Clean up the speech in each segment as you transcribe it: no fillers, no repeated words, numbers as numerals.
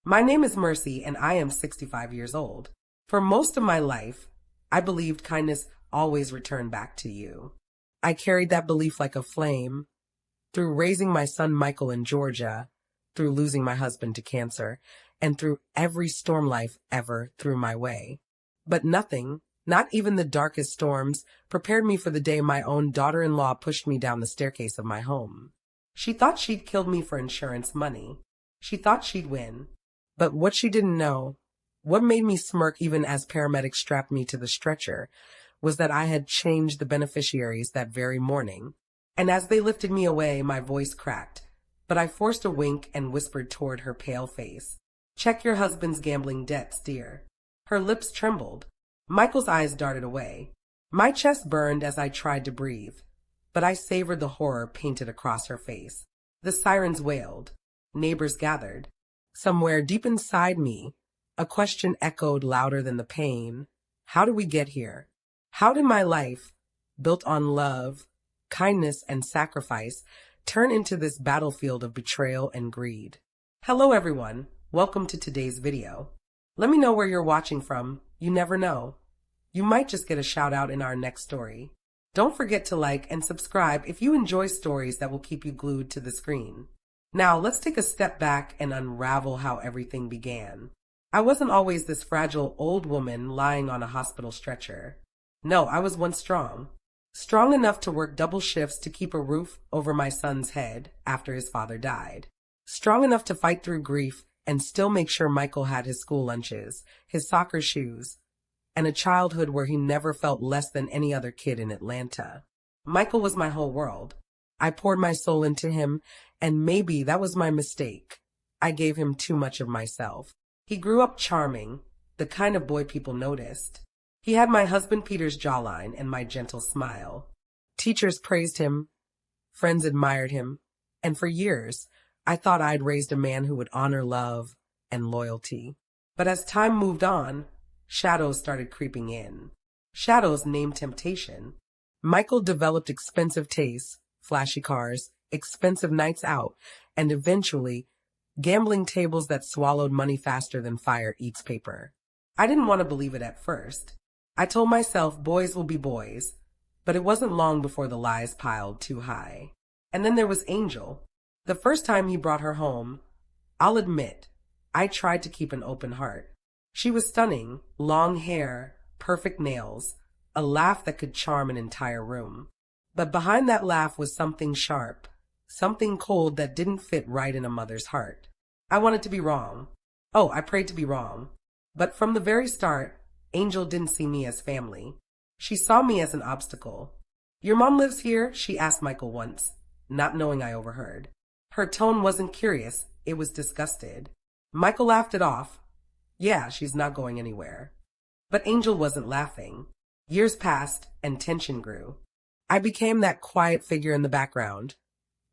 My name is Mercy and I am 65 years old. For most of my life, I believed kindness always returned back to you. I carried that belief like a flame through raising my son Michael in Georgia, through losing my husband to cancer, and through every storm life ever threw my way. But nothing, not even the darkest storms, prepared me for the day my own daughter-in-law pushed me down the staircase of my home. She thought she'd killed me for insurance money. She thought she'd win. But what she didn't know, what made me smirk even as paramedics strapped me to the stretcher, was that I had changed the beneficiaries that very morning. And as they lifted me away, my voice cracked, but I forced a wink and whispered toward her pale face, "Check your husband's gambling debts, dear." Her lips trembled. Michael's eyes darted away. My chest burned as I tried to breathe, but I savored the horror painted across her face. The sirens wailed. Neighbors gathered. Somewhere deep inside me, a question echoed louder than the pain. How did we get here? How did my life, built on love, kindness, and sacrifice, turn into this battlefield of betrayal and greed? Hello everyone, welcome to today's video. Let me know where you're watching from. You never know. You might just get a shout out in our next story. Don't forget to like and subscribe if you enjoy stories that will keep you glued to the screen. Now let's take a step back and unravel how everything began. I wasn't always this fragile old woman lying on a hospital stretcher. No, I was once strong. Strong enough to work double shifts to keep a roof over my son's head after his father died. Strong enough to fight through grief and still make sure Michael had his school lunches, his soccer shoes, and a childhood where he never felt less than any other kid in Atlanta. Michael was my whole world. I poured my soul into him, and maybe that was my mistake. I gave him too much of myself. He grew up charming, the kind of boy people noticed. He had my husband Peter's jawline and my gentle smile. Teachers praised him, friends admired him, and for years, I thought I'd raised a man who would honor love and loyalty. But as time moved on, shadows started creeping in. Shadows named temptation. Michael developed expensive tastes, flashy cars, expensive nights out, and eventually, gambling tables that swallowed money faster than fire eats paper. I didn't want to believe it at first. I told myself boys will be boys, but it wasn't long before the lies piled too high. And then there was Angel. The first time he brought her home, I'll admit, I tried to keep an open heart. She was stunning, long hair, perfect nails, a laugh that could charm an entire room. But behind that laugh was something sharp, something cold that didn't fit right in a mother's heart. I wanted to be wrong. Oh, I prayed to be wrong. But from the very start, Angel didn't see me as family. She saw me as an obstacle. "Your mom lives here?" she asked Michael once, not knowing I overheard. Her tone wasn't curious, it was disgusted. Michael laughed it off. "Yeah, she's not going anywhere." But Angel wasn't laughing. Years passed and tension grew. I became that quiet figure in the background,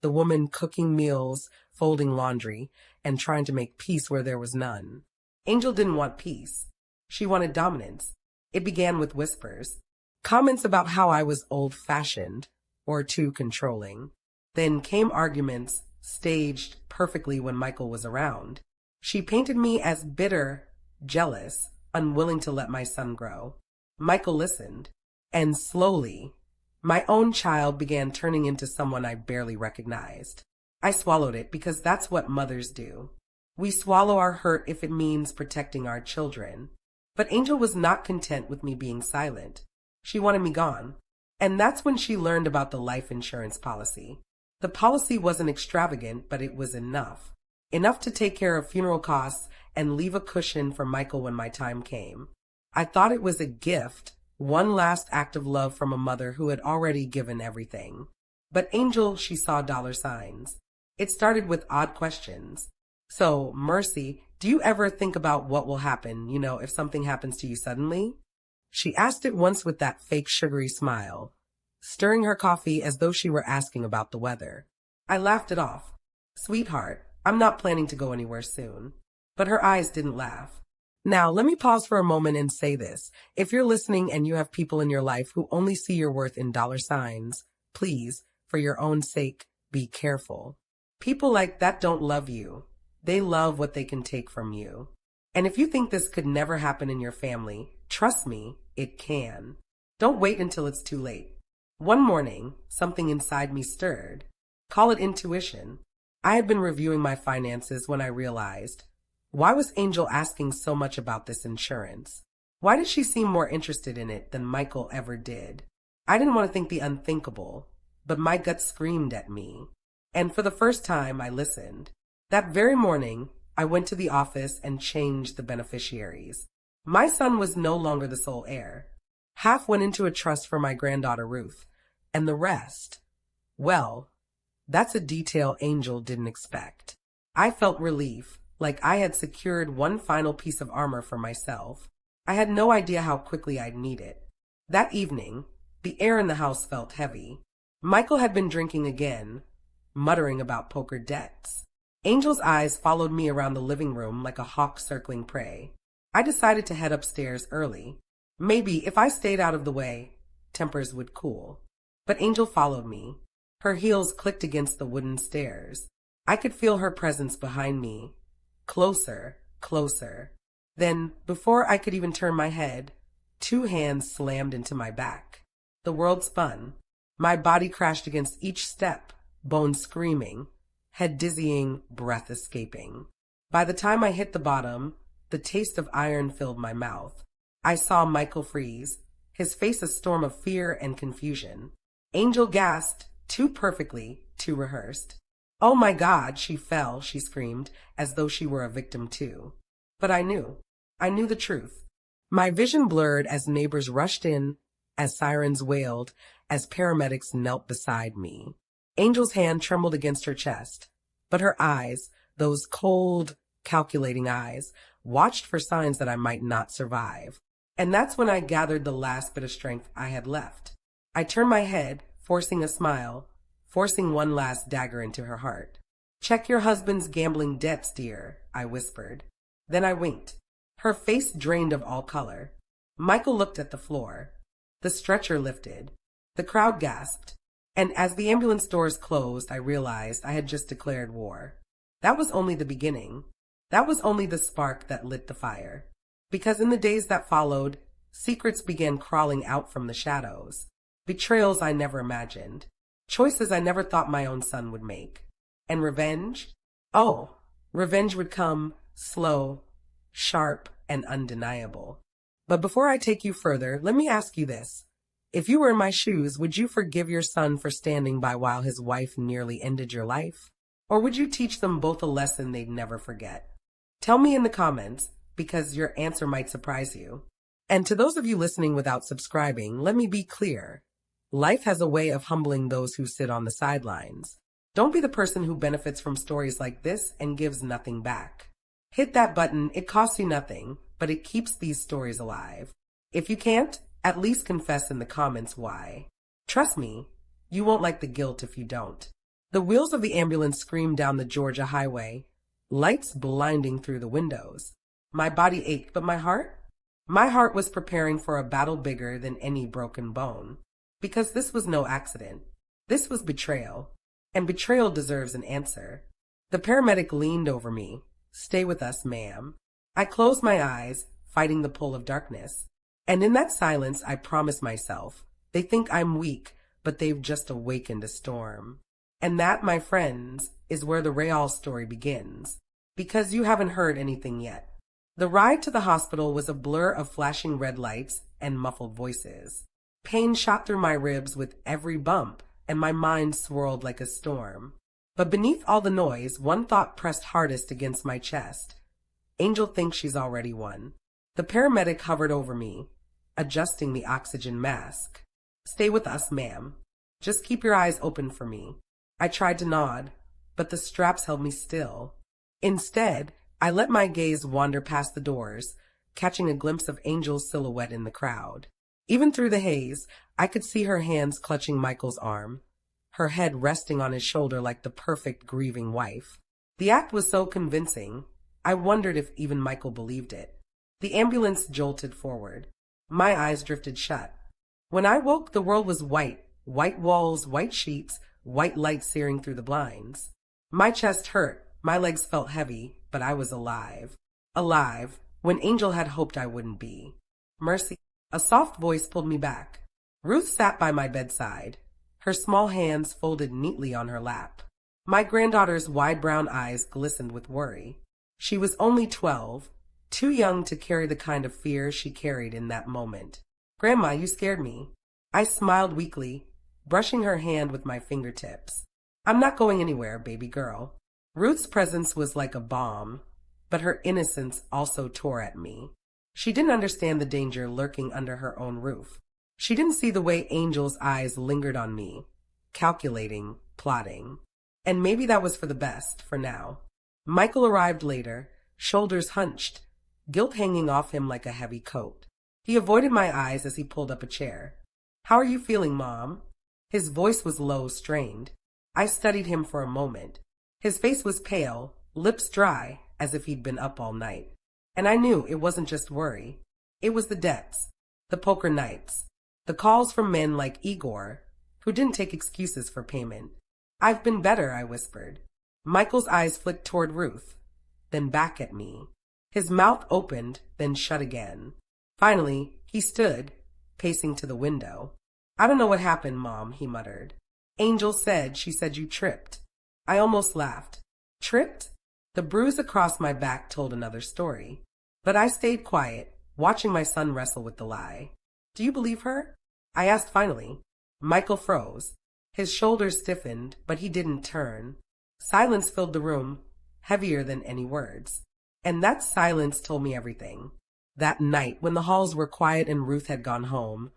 the woman cooking meals, folding laundry, and trying to make peace where there was none. Angel didn't want peace. She wanted dominance. It began with whispers. Comments about how I was old-fashioned or too controlling. Then came arguments, staged perfectly when Michael was around. She painted me as bitter, jealous, unwilling to let my son grow. Michael listened. And slowly, my own child began turning into someone I barely recognized. I swallowed it because that's what mothers do. We swallow our hurt if it means protecting our children. But Angel was not content with me being silent. She wanted me gone. And that's when she learned about the life insurance policy. The policy wasn't extravagant, but it was enough. Enough to take care of funeral costs and leave a cushion for Michael when my time came. I thought it was a gift, one last act of love from a mother who had already given everything. But Angel, she saw dollar signs. It started with odd questions. "So, Mercy, do you ever think about what will happen, if something happens to you suddenly?" She asked it once with that fake sugary smile, stirring her coffee as though she were asking about the weather. I laughed it off. "Sweetheart, I'm not planning to go anywhere soon." But her eyes didn't laugh. Now, let me pause for a moment and say this. If you're listening and you have people in your life who only see your worth in dollar signs, please, for your own sake, be careful. People like that don't love you. They love what they can take from you. And if you think this could never happen in your family, trust me, it can. Don't wait until it's too late. One morning, something inside me stirred. Call it intuition. I had been reviewing my finances when I realized, why was Angel asking so much about this insurance? Why did she seem more interested in it than Michael ever did? I didn't want to think the unthinkable, but my gut screamed at me. And for the first time, I listened. That very morning, I went to the office and changed the beneficiaries. My son was no longer the sole heir. Half went into a trust for my granddaughter Ruth, and the rest, well, that's a detail Angel didn't expect. I felt relief, like I had secured one final piece of armor for myself. I had no idea how quickly I'd need it. That evening, the air in the house felt heavy. Michael had been drinking again, muttering about poker debts. Angel's eyes followed me around the living room like a hawk circling prey. I decided to head upstairs early. Maybe if I stayed out of the way, tempers would cool. But Angel followed me. Her heels clicked against the wooden stairs. I could feel her presence behind me. Closer, closer. Then, before I could even turn my head, 2 hands slammed into my back. The world spun. My body crashed against each step, bones screaming, head dizzying, breath escaping. By the time I hit the bottom, the taste of iron filled my mouth. I saw Michael freeze, his face a storm of fear and confusion. Angel gasped, too perfectly, too rehearsed. Oh my God, she fell, she screamed, as though she were a victim too. But I knew the truth. My vision blurred as neighbors rushed in, as sirens wailed, as paramedics knelt beside me. Angel's hand trembled against her chest, but her eyes, those cold, calculating eyes, watched for signs that I might not survive. And that's when I gathered the last bit of strength I had left. I turned my head, forcing a smile, forcing one last dagger into her heart. Check your husband's gambling debts, dear, I whispered. Then I winked. Her face drained of all color. Michael looked at the floor. The stretcher lifted. The crowd gasped. And as the ambulance doors closed, I realized I had just declared war. That was only the beginning. That was only the spark that lit the fire. Because in the days that followed, secrets began crawling out from the shadows. Betrayals I never imagined. Choices I never thought my own son would make. And revenge? Oh, revenge would come slow, sharp, and undeniable. But before I take you further, let me ask you this. If you were in my shoes, would you forgive your son for standing by while his wife nearly ended your life? Or would you teach them both a lesson they'd never forget? Tell me in the comments, because your answer might surprise you. And to those of you listening without subscribing, let me be clear. Life has a way of humbling those who sit on the sidelines. Don't be the person who benefits from stories like this and gives nothing back. Hit that button, it costs you nothing, but it keeps these stories alive. If you can't, at least confess in the comments why. Trust me, you won't like the guilt if you don't. The wheels of the ambulance screamed down the Georgia highway, lights blinding through the windows. My body ached, but my heart? My heart was preparing for a battle bigger than any broken bone. Because this was no accident. This was betrayal. And betrayal deserves an answer. The paramedic leaned over me. Stay with us, ma'am. I closed my eyes, fighting the pull of darkness. And in that silence, I promised myself, they think I'm weak, but they've just awakened a storm. And that, my friends, is where the Real story begins. Because you haven't heard anything yet. The ride to the hospital was a blur of flashing red lights and muffled voices. Pain shot through my ribs with every bump, and my mind swirled like a storm. But beneath all the noise, one thought pressed hardest against my chest. Angel thinks she's already won. The paramedic hovered over me, adjusting the oxygen mask. Stay with us, ma'am. Just keep your eyes open for me. I tried to nod, but the straps held me still. Instead, I let my gaze wander past the doors, catching a glimpse of Angel's silhouette in the crowd. Even through the haze, I could see her hands clutching Michael's arm, her head resting on his shoulder like the perfect grieving wife. The act was so convincing, I wondered if even Michael believed it. The ambulance jolted forward. My eyes drifted shut. When I woke, the world was white. White walls, white sheets, white light searing through the blinds. My chest hurt, My legs felt heavy, but I was alive. Alive, when Angel had hoped I wouldn't be. Mercy. A soft voice pulled me back. Ruth sat by my bedside, her small hands folded neatly on her lap. My granddaughter's wide brown eyes glistened with worry. She was only 12, too young to carry the kind of fear she carried in that moment. Grandma, you scared me. I smiled weakly, brushing her hand with my fingertips. I'm not going anywhere, baby girl. Ruth's presence was like a balm, but her innocence also tore at me. She didn't understand the danger lurking under her own roof. She didn't see the way Angel's eyes lingered on me, calculating, plotting. And maybe that was for the best, for now. Michael arrived later, shoulders hunched, guilt hanging off him like a heavy coat. He avoided my eyes as he pulled up a chair. How are you feeling, Mom? His voice was low, strained. I studied him for a moment. His face was pale, lips dry, as if he'd been up all night. And I knew it wasn't just worry. It was the debts, the poker nights, the calls from men like Igor, who didn't take excuses for payment. I've been better, I whispered. Michael's eyes flicked toward Ruth, then back at me. His mouth opened, then shut again. Finally, he stood, pacing to the window. I don't know what happened, Mom, he muttered. Angel said she said you tripped. I almost laughed. Tripped? The bruise across my back told another story. But I stayed quiet, watching my son wrestle with the lie. Do you believe her? I asked finally. Michael froze. His shoulders stiffened, but he didn't turn. Silence filled the room, heavier than any words. And that silence told me everything. That night, when the halls were quiet and Ruth had gone home,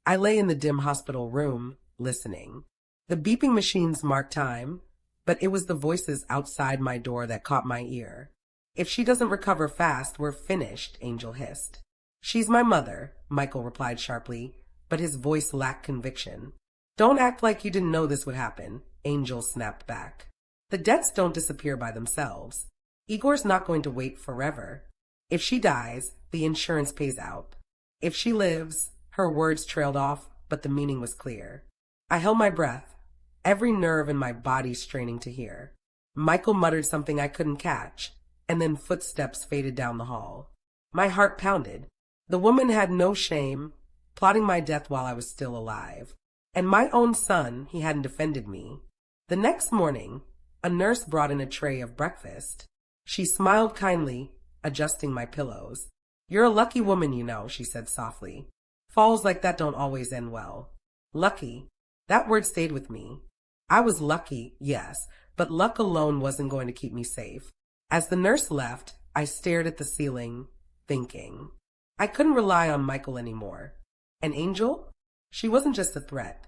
I lay in the dim hospital room, listening. The beeping machines marked time, but it was the voices outside my door that caught my ear. If she doesn't recover fast, we're finished, Angel hissed. She's my mother, Michael replied sharply, but his voice lacked conviction. Don't act like you didn't know this would happen, Angel snapped back. The debts don't disappear by themselves. Igor's not going to wait forever. If she dies, the insurance pays out. If she lives, her words trailed off, but the meaning was clear. I held my breath, every nerve in my body straining to hear. Michael muttered something I couldn't catch, and then footsteps faded down the hall. My heart pounded. The woman had no shame, plotting my death while I was still alive. And my own son, he hadn't defended me. The next morning, a nurse brought in a tray of breakfast. She smiled kindly, adjusting my pillows. You're a lucky woman, you know, she said softly. Falls like that don't always end well. Lucky. That word stayed with me. I was lucky, yes, but luck alone wasn't going to keep me safe. As the nurse left, I stared at the ceiling, thinking. I couldn't rely on Michael anymore. And Angel? She wasn't just a threat.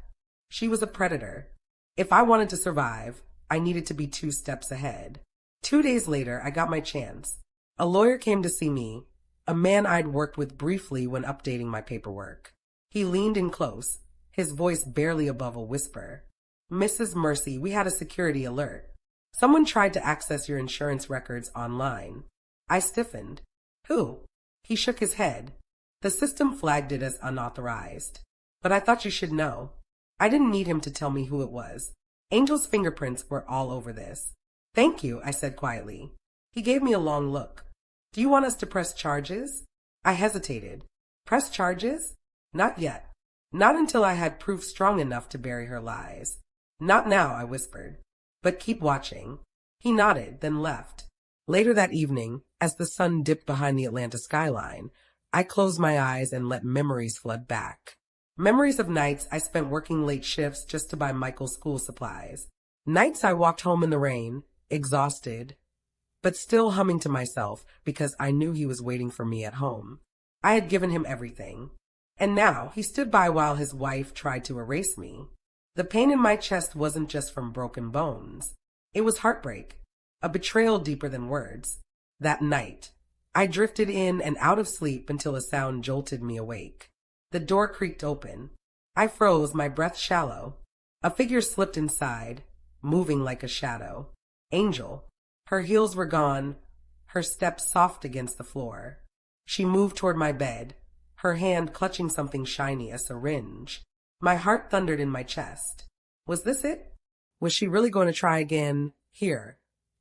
She was a predator. If I wanted to survive, I needed to be 2 steps ahead. 2 days later, I got my chance. A lawyer came to see me, a man I'd worked with briefly when updating my paperwork. He leaned in close, his voice barely above a whisper. Mrs. Mercy, we had a security alert. Someone tried to access your insurance records online. I stiffened. Who? He shook his head. The system flagged it as unauthorized. But I thought you should know. I didn't need him to tell me who it was. Angel's fingerprints were all over this. Thank you, I said quietly. He gave me a long look. Do you want us to press charges? I hesitated. Press charges? Not yet. Not until I had proof strong enough to bury her lies. Not now, I whispered. But keep watching. He nodded, then left. Later that evening, as the sun dipped behind the Atlanta skyline, I closed my eyes and let memories flood back. Memories of nights I spent working late shifts just to buy Michael's school supplies. Nights I walked home in the rain, exhausted, but still humming to myself because I knew he was waiting for me at home. I had given him everything. And now he stood by while his wife tried to erase me. The pain in my chest wasn't just from broken bones. It was heartbreak, a betrayal deeper than words. That night, I drifted in and out of sleep until a sound jolted me awake. The door creaked open. I froze, my breath shallow. A figure slipped inside, moving like a shadow. Angel. Her heels were gone, her steps soft against the floor. She moved toward my bed, her hand clutching something shiny, a syringe. My heart thundered in my chest. Was this it? Was she really going to try again, here,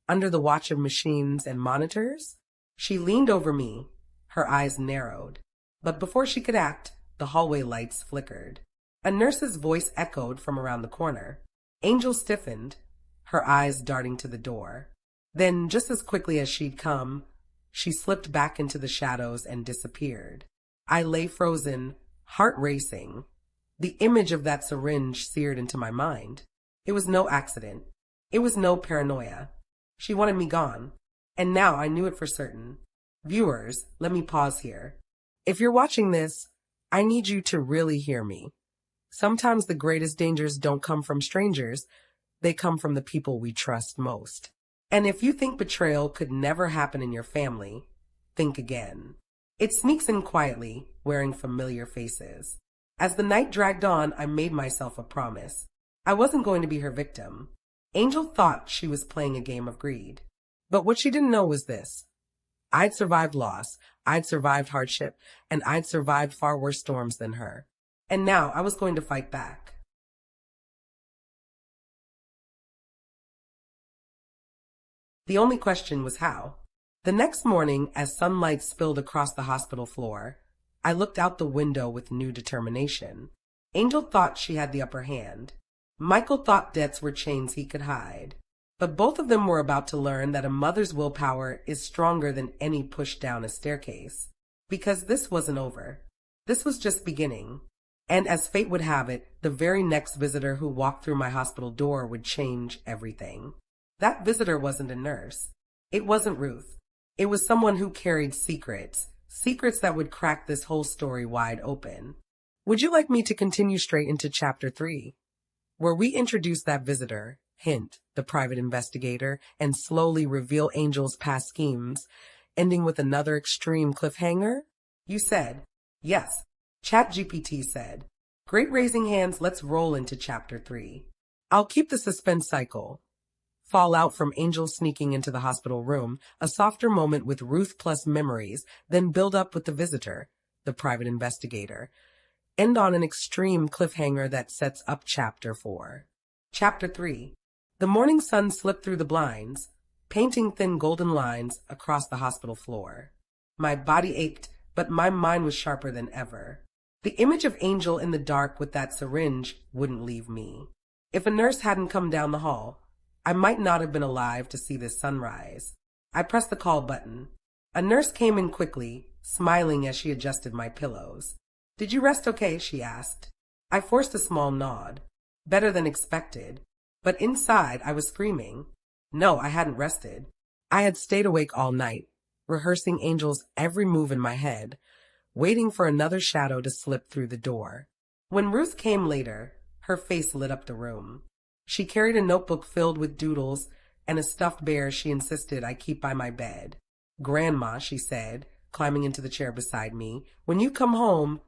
under the watch of machines and monitors? She leaned over me, her eyes narrowed. But before she could act, the hallway lights flickered. A nurse's voice echoed from around the corner. Angel stiffened, her eyes darting to the door. Then, just as quickly as she'd come, she slipped back into the shadows and disappeared. I lay frozen, heart racing. The image of that syringe seared into my mind. It was no accident. It was no paranoia. She wanted me gone. And now I knew it for certain. Viewers, let me pause here. If you're watching this, I need you to really hear me. Sometimes the greatest dangers don't come from strangers. They come from the people we trust most. And if you think betrayal could never happen in your family, think again. It sneaks in quietly, wearing familiar faces. As the night dragged on, I made myself a promise. I wasn't going to be her victim. Angel thought she was playing a game of greed. But what she didn't know was this. I'd survived loss, I'd survived hardship, and I'd survived far worse storms than her. And now I was going to fight back. The only question was how. The next morning, as sunlight spilled across the hospital floor, I looked out the window with new determination. Angel thought she had the upper hand. Michael thought debts were chains he could hide. But both of them were about to learn that a mother's willpower is stronger than any push down a staircase. Because this wasn't over. This was just beginning. And as fate would have it, the very next visitor who walked through my hospital door would change everything. That visitor wasn't a nurse. It wasn't Ruth. It was someone who carried secrets. Secrets that would crack this whole story wide open. Would you like me to continue straight into Chapter 3? Where we introduce that visitor, hint, the private investigator, and slowly reveal Angel's past schemes, ending with another extreme cliffhanger? You said, yes. ChatGPT said, great raising hands, let's roll into Chapter 3. I'll keep the suspense cycle. Fallout from Angel sneaking into the hospital room, a softer moment with Ruth plus memories, then build up with the visitor, the private investigator. End on an extreme cliffhanger that sets up Chapter 4. Chapter 3. The morning sun slipped through the blinds, painting thin golden lines across the hospital floor. My body ached, but my mind was sharper than ever. The image of Angel in the dark with that syringe wouldn't leave me. If a nurse hadn't come down the hall, I might not have been alive to see this sunrise. I pressed the call button. A nurse came in quickly, smiling as she adjusted my pillows. Did you rest okay? She asked. I forced a small nod. Better than expected. But inside, I was screaming. No, I hadn't rested. I had stayed awake all night, rehearsing Angel's every move in my head, waiting for another shadow to slip through the door. When Ruth came later, her face lit up the room. She carried a notebook filled with doodles and a stuffed bear she insisted I keep by my bed. Grandma, she said, climbing into the chair beside me, when you come home,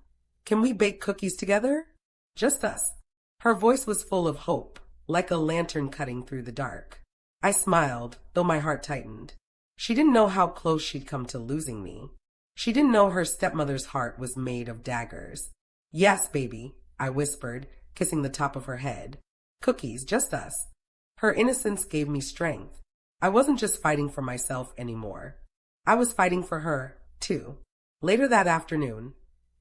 can we bake cookies together? Just us. Her voice was full of hope, like a lantern cutting through the dark. I smiled, though my heart tightened. She didn't know how close she'd come to losing me. She didn't know her stepmother's heart was made of daggers. Yes, baby, I whispered, kissing the top of her head. Cookies, just us. Her innocence gave me strength. I wasn't just fighting for myself anymore. I was fighting for her, too. Later that afternoon,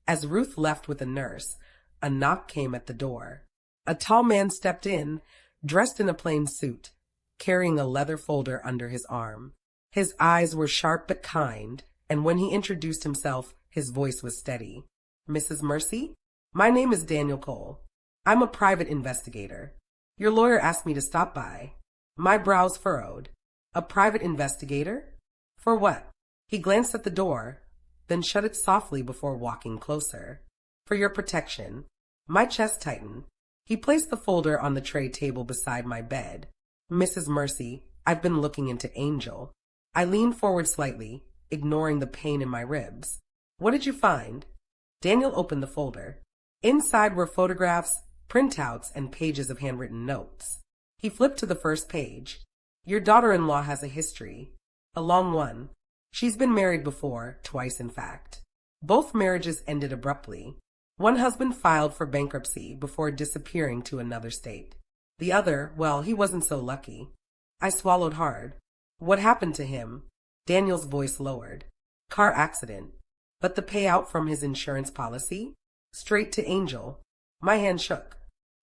as Ruth left with a nurse, a knock came at the door. A tall man stepped in, dressed in a plain suit, carrying a leather folder under his arm. His eyes were sharp but kind, and when he introduced himself, his voice was steady. Mrs. Mercy? My name is Daniel Cole. I'm a private investigator. Your lawyer asked me to stop by. My brows furrowed. A private investigator? For what? He glanced at the door, then shut it softly before walking closer. For your protection. My chest tightened. He placed the folder on the tray table beside my bed. Mrs. Mercy, I've been looking into Angel. I leaned forward slightly, ignoring the pain in my ribs. What did you find? Daniel opened the folder. Inside were photographs, printouts, and pages of handwritten notes. He flipped to the first page. Your daughter-in-law has a history. A long one. She's been married before, twice in fact. Both marriages ended abruptly. One husband filed for bankruptcy before disappearing to another state. The other, well, he wasn't so lucky. I swallowed hard. What happened to him? Daniel's voice lowered. Car accident. But the payout from his insurance policy? Straight to Angel. My hand shook.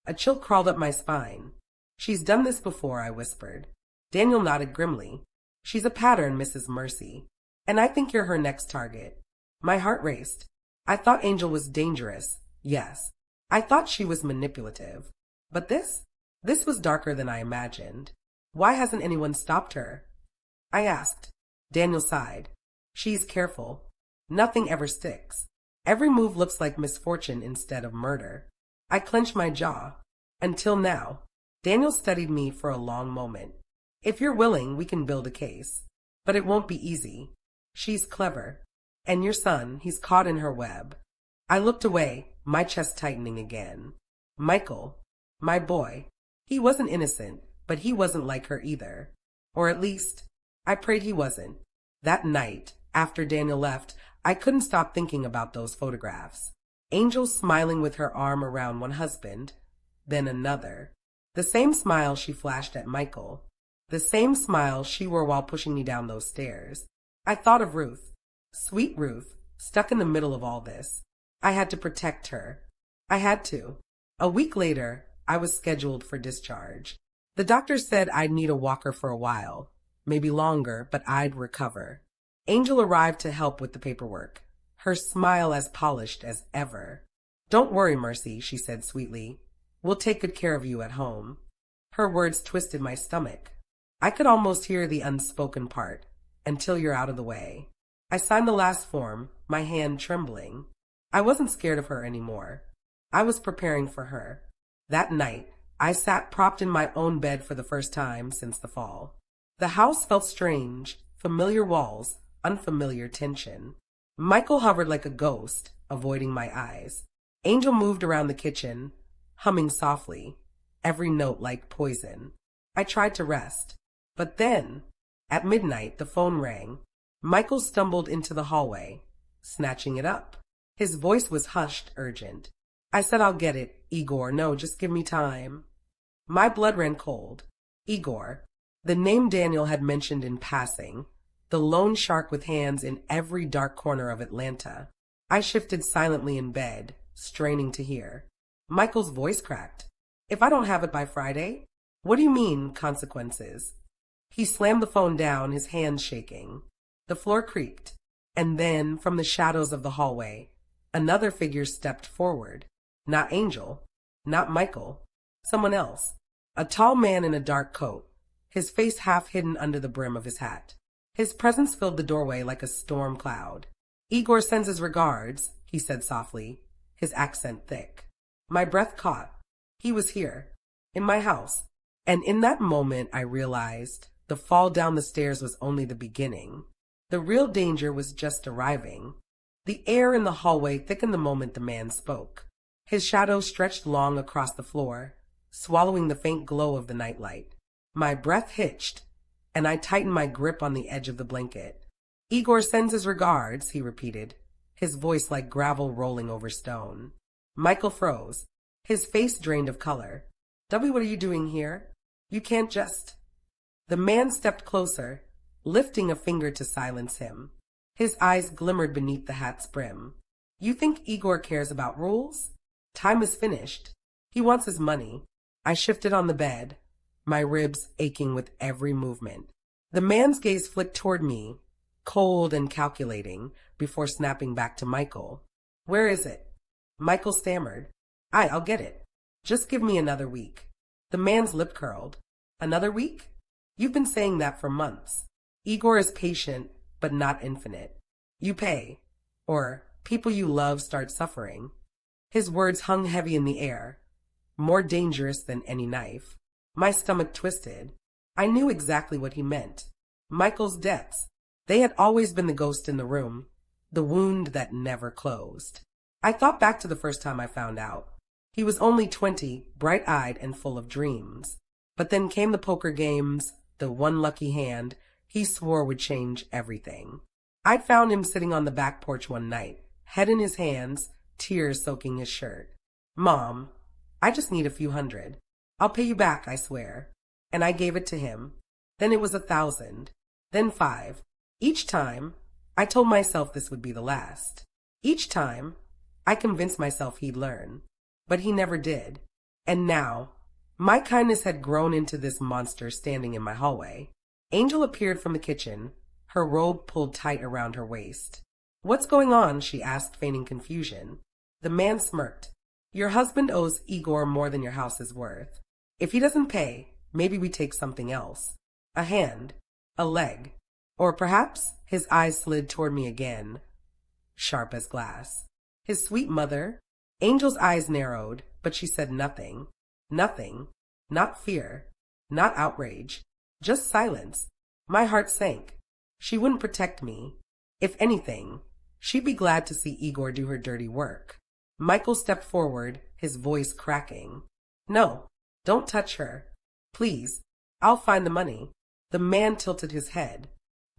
A chill crawled up my spine. She's done this before, I whispered. Daniel nodded grimly. She's a pattern, Mrs. Mercy. And I think you're her next target. My heart raced. I thought Angel was dangerous. Yes. I thought she was manipulative. But this was darker than I imagined. Why hasn't anyone stopped her? I asked. Daniel sighed. She's careful. Nothing ever sticks. Every move looks like misfortune instead of murder. I clenched my jaw. Until now. Daniel studied me for a long moment. If you're willing, we can build a case. But it won't be easy. She's clever. And your son, he's caught in her web. I looked away, my chest tightening again. Michael, my boy. He wasn't innocent, but he wasn't like her either. Or at least, I prayed he wasn't. That night, after Daniel left, I couldn't stop thinking about those photographs. Angel smiling with her arm around one husband, then another. The same smile she flashed at Michael. The same smile she wore while pushing me down those stairs. I thought of Ruth. Sweet Ruth, stuck in the middle of all this. I had to protect her. I had to. A week later, I was scheduled for discharge. The doctor said I'd need a walker for a while. Maybe longer, but I'd recover. Angel arrived to help with the paperwork, her smile as polished as ever. Don't worry, Mercy, she said sweetly. We'll take good care of you at home. Her words twisted my stomach. I could almost hear the unspoken part. Until you're out of the way. I signed the last form, my hand trembling. I wasn't scared of her anymore. I was preparing for her. That night, I sat propped in my own bed for the first time since the fall. The house felt strange, familiar walls, unfamiliar tension. Michael hovered like a ghost, avoiding my eyes. Angel moved around the kitchen, humming softly, every note like poison. I tried to rest. But then, at midnight, the phone rang. Michael stumbled into the hallway, snatching it up. His voice was hushed, urgent. I said, I'll get it, Igor. No, just give me time. My blood ran cold. Igor, the name Daniel had mentioned in passing, the lone shark with hands in every dark corner of Atlanta. I shifted silently in bed, straining to hear. Michael's voice cracked. If I don't have it by Friday? What do you mean, consequences? He slammed the phone down, his hands shaking. The floor creaked, and then, from the shadows of the hallway, another figure stepped forward. Not Angel, not Michael, someone else. A tall man in a dark coat, his face half hidden under the brim of his hat. His presence filled the doorway like a storm cloud. Igor sends his regards, he said softly, his accent thick. My breath caught. He was here, in my house, and in that moment I realized the fall down the stairs was only the beginning. The real danger was just arriving. The air in the hallway thickened the moment the man spoke. His shadow stretched long across the floor, swallowing the faint glow of the nightlight. My breath hitched, and I tightened my grip on the edge of the blanket. Igor sends his regards, he repeated, his voice like gravel rolling over stone. Michael froze, his face drained of color. W, what are you doing here? You can't just... The man stepped closer, lifting a finger to silence him. His eyes glimmered beneath the hat's brim. You think Igor cares about rules? Time is finished. He wants his money. I shifted on the bed, my ribs aching with every movement. The man's gaze flicked toward me, cold and calculating, before snapping back to Michael. Where is it? Michael stammered. I'll get it. Just give me another week. The man's lip curled. Another week? You've been saying that for months. Igor is patient, but not infinite. You pay, or people you love start suffering. His words hung heavy in the air, more dangerous than any knife. My stomach twisted. I knew exactly what he meant. Michael's debts. They had always been the ghost in the room, the wound that never closed. I thought back to the first time I found out. He was only 20, bright-eyed and full of dreams. But then came the poker games, the one lucky hand he swore would change everything. I'd found him sitting on the back porch one night, head in his hands, tears soaking his shirt. Mom, I just need a few $100. I'll pay you back, I swear. And I gave it to him. Then it was 1,000. then 5. Each time, I told myself this would be the last. Each time, I convinced myself he'd learn. But he never did. And now, my kindness had grown into this monster standing in my hallway. Angel appeared from the kitchen, her robe pulled tight around her waist. "What's going on?" she asked, feigning confusion. The man smirked. "Your husband owes Igor more than your house is worth. If he doesn't pay, maybe we take something else. A hand, a leg, or perhaps," his eyes slid toward me again, sharp as glass. "His sweet mother?" Angel's eyes narrowed, but she said nothing. Nothing. Not fear. Not outrage. Just silence. My heart sank. She wouldn't protect me. If anything, she'd be glad to see Igor do her dirty work. Michael stepped forward, his voice cracking. "No, don't touch her. Please, I'll find the money." The man tilted his head.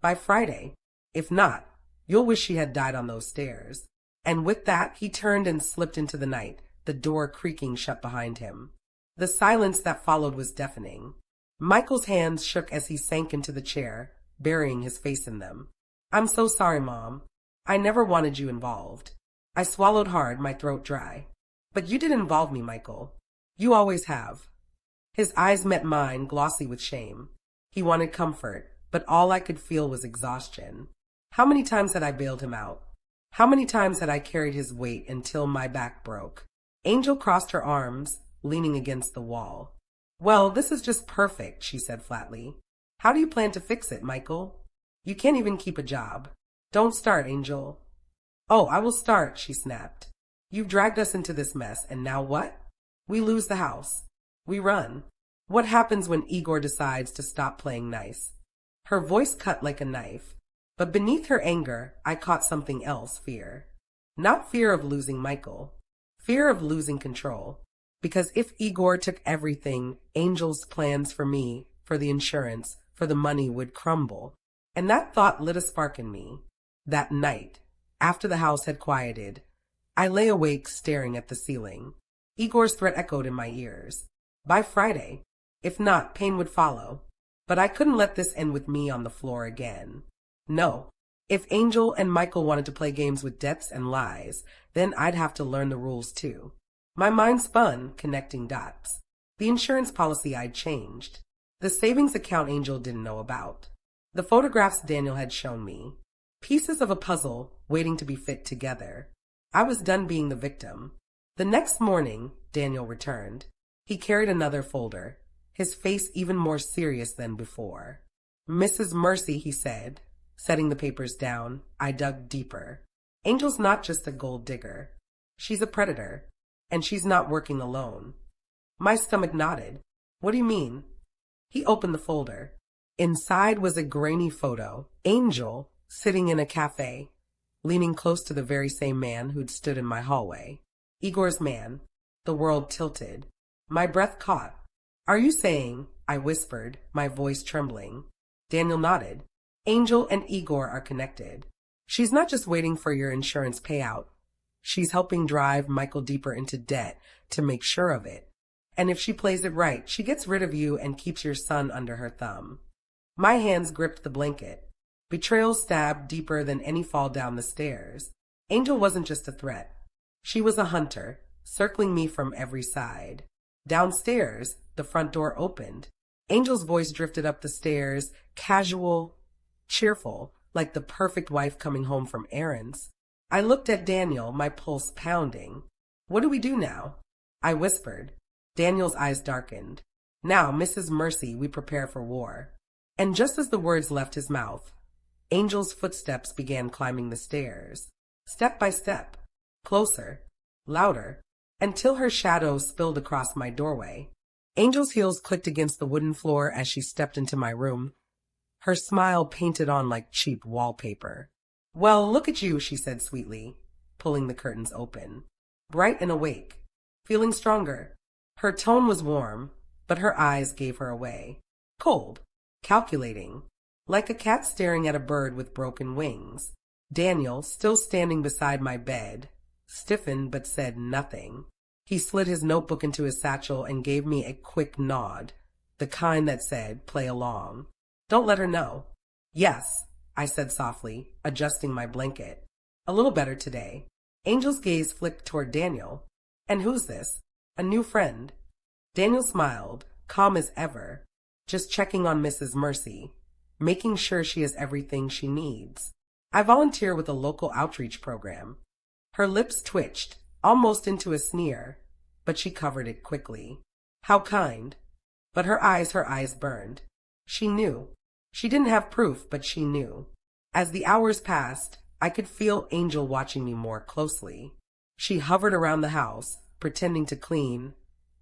"By Friday. If not, you'll wish she had died on those stairs." And with that, he turned and slipped into the night, the door creaking shut behind him. The silence that followed was deafening. Michael's hands shook as he sank into the chair, burying his face in them. "I'm so sorry, Mom. I never wanted you involved." I swallowed hard, my throat dry. "But you did involve me, Michael. You always have." His eyes met mine, glossy with shame. He wanted comfort, but all I could feel was exhaustion. How many times had I bailed him out? How many times had I carried his weight until my back broke? Angel crossed her arms, leaning against the wall. "Well, this is just perfect," she said flatly. "How do you plan to fix it, Michael? You can't even keep a job." "Don't start, Angel." "Oh, I will start," she snapped. "You've dragged us into this mess, and now what? We lose the house. We run. What happens when Igor decides to stop playing nice?" Her voice cut like a knife. But beneath her anger, I caught something else, fear. Not fear of losing Michael. Fear of losing control. Because if Igor took everything, Angel's plans for me, for the insurance, for the money would crumble. And that thought lit a spark in me. That night, after the house had quieted, I lay awake staring at the ceiling. Igor's threat echoed in my ears. By Friday, if not, pain would follow. But I couldn't let this end with me on the floor again. No. If Angel and Michael wanted to play games with debts and lies, then I'd have to learn the rules too. My mind spun, connecting dots. The insurance policy I'd changed. The savings account Angel didn't know about. The photographs Daniel had shown me. Pieces of a puzzle waiting to be fit together. I was done being the victim. The next morning, Daniel returned. He carried another folder, his face even more serious than before. "Mrs. Mercy," he said, setting the papers down. I dug deeper. "Angel's not just a gold digger. She's a predator. And she's not working alone." My stomach knotted. "What do you mean?" He opened the folder. Inside was a grainy photo. Angel, sitting in a cafe, leaning close to the very same man who'd stood in my hallway. Igor's man. The world tilted. My breath caught. "Are you saying," I whispered, my voice trembling. Daniel nodded. "Angel and Igor are connected. She's not just waiting for your insurance payout. She's helping drive Michael deeper into debt to make sure of it. And if she plays it right, she gets rid of you and keeps your son under her thumb." My hands gripped the blanket. Betrayal stabbed deeper than any fall down the stairs. Angel wasn't just a threat. She was a hunter, circling me from every side. Downstairs, the front door opened. Angel's voice drifted up the stairs, casual, cheerful, like the perfect wife coming home from errands. I looked at Daniel, my pulse pounding. "What do we do now?" I whispered. Daniel's eyes darkened. "Now, Mrs. Mercy, we prepare for war." And just as the words left his mouth, Angel's footsteps began climbing the stairs, step by step, closer, louder, until her shadow spilled across my doorway. Angel's heels clicked against the wooden floor as she stepped into my room, her smile painted on like cheap wallpaper. "Well, look at you," she said sweetly, pulling the curtains open. Bright and awake, feeling stronger. Her tone was warm, but her eyes gave her away. Cold, calculating, like a cat staring at a bird with broken wings. Daniel, still standing beside my bed, stiffened but said nothing. He slid his notebook into his satchel and gave me a quick nod, the kind that said, "Play along. Don't let her know." Yes, I said softly, adjusting my blanket. A little better today. Angel's gaze flicked toward Daniel. And who's this? A new friend. Daniel smiled, calm as ever, just checking on Mrs. Mercy, making sure she has everything she needs. I volunteer with a local outreach program. Her lips twitched, almost into a sneer, but she covered it quickly. How kind. But her eyes burned. She knew. She didn't have proof, but she knew. As the hours passed, I could feel Angel watching me more closely. She hovered around the house, pretending to clean,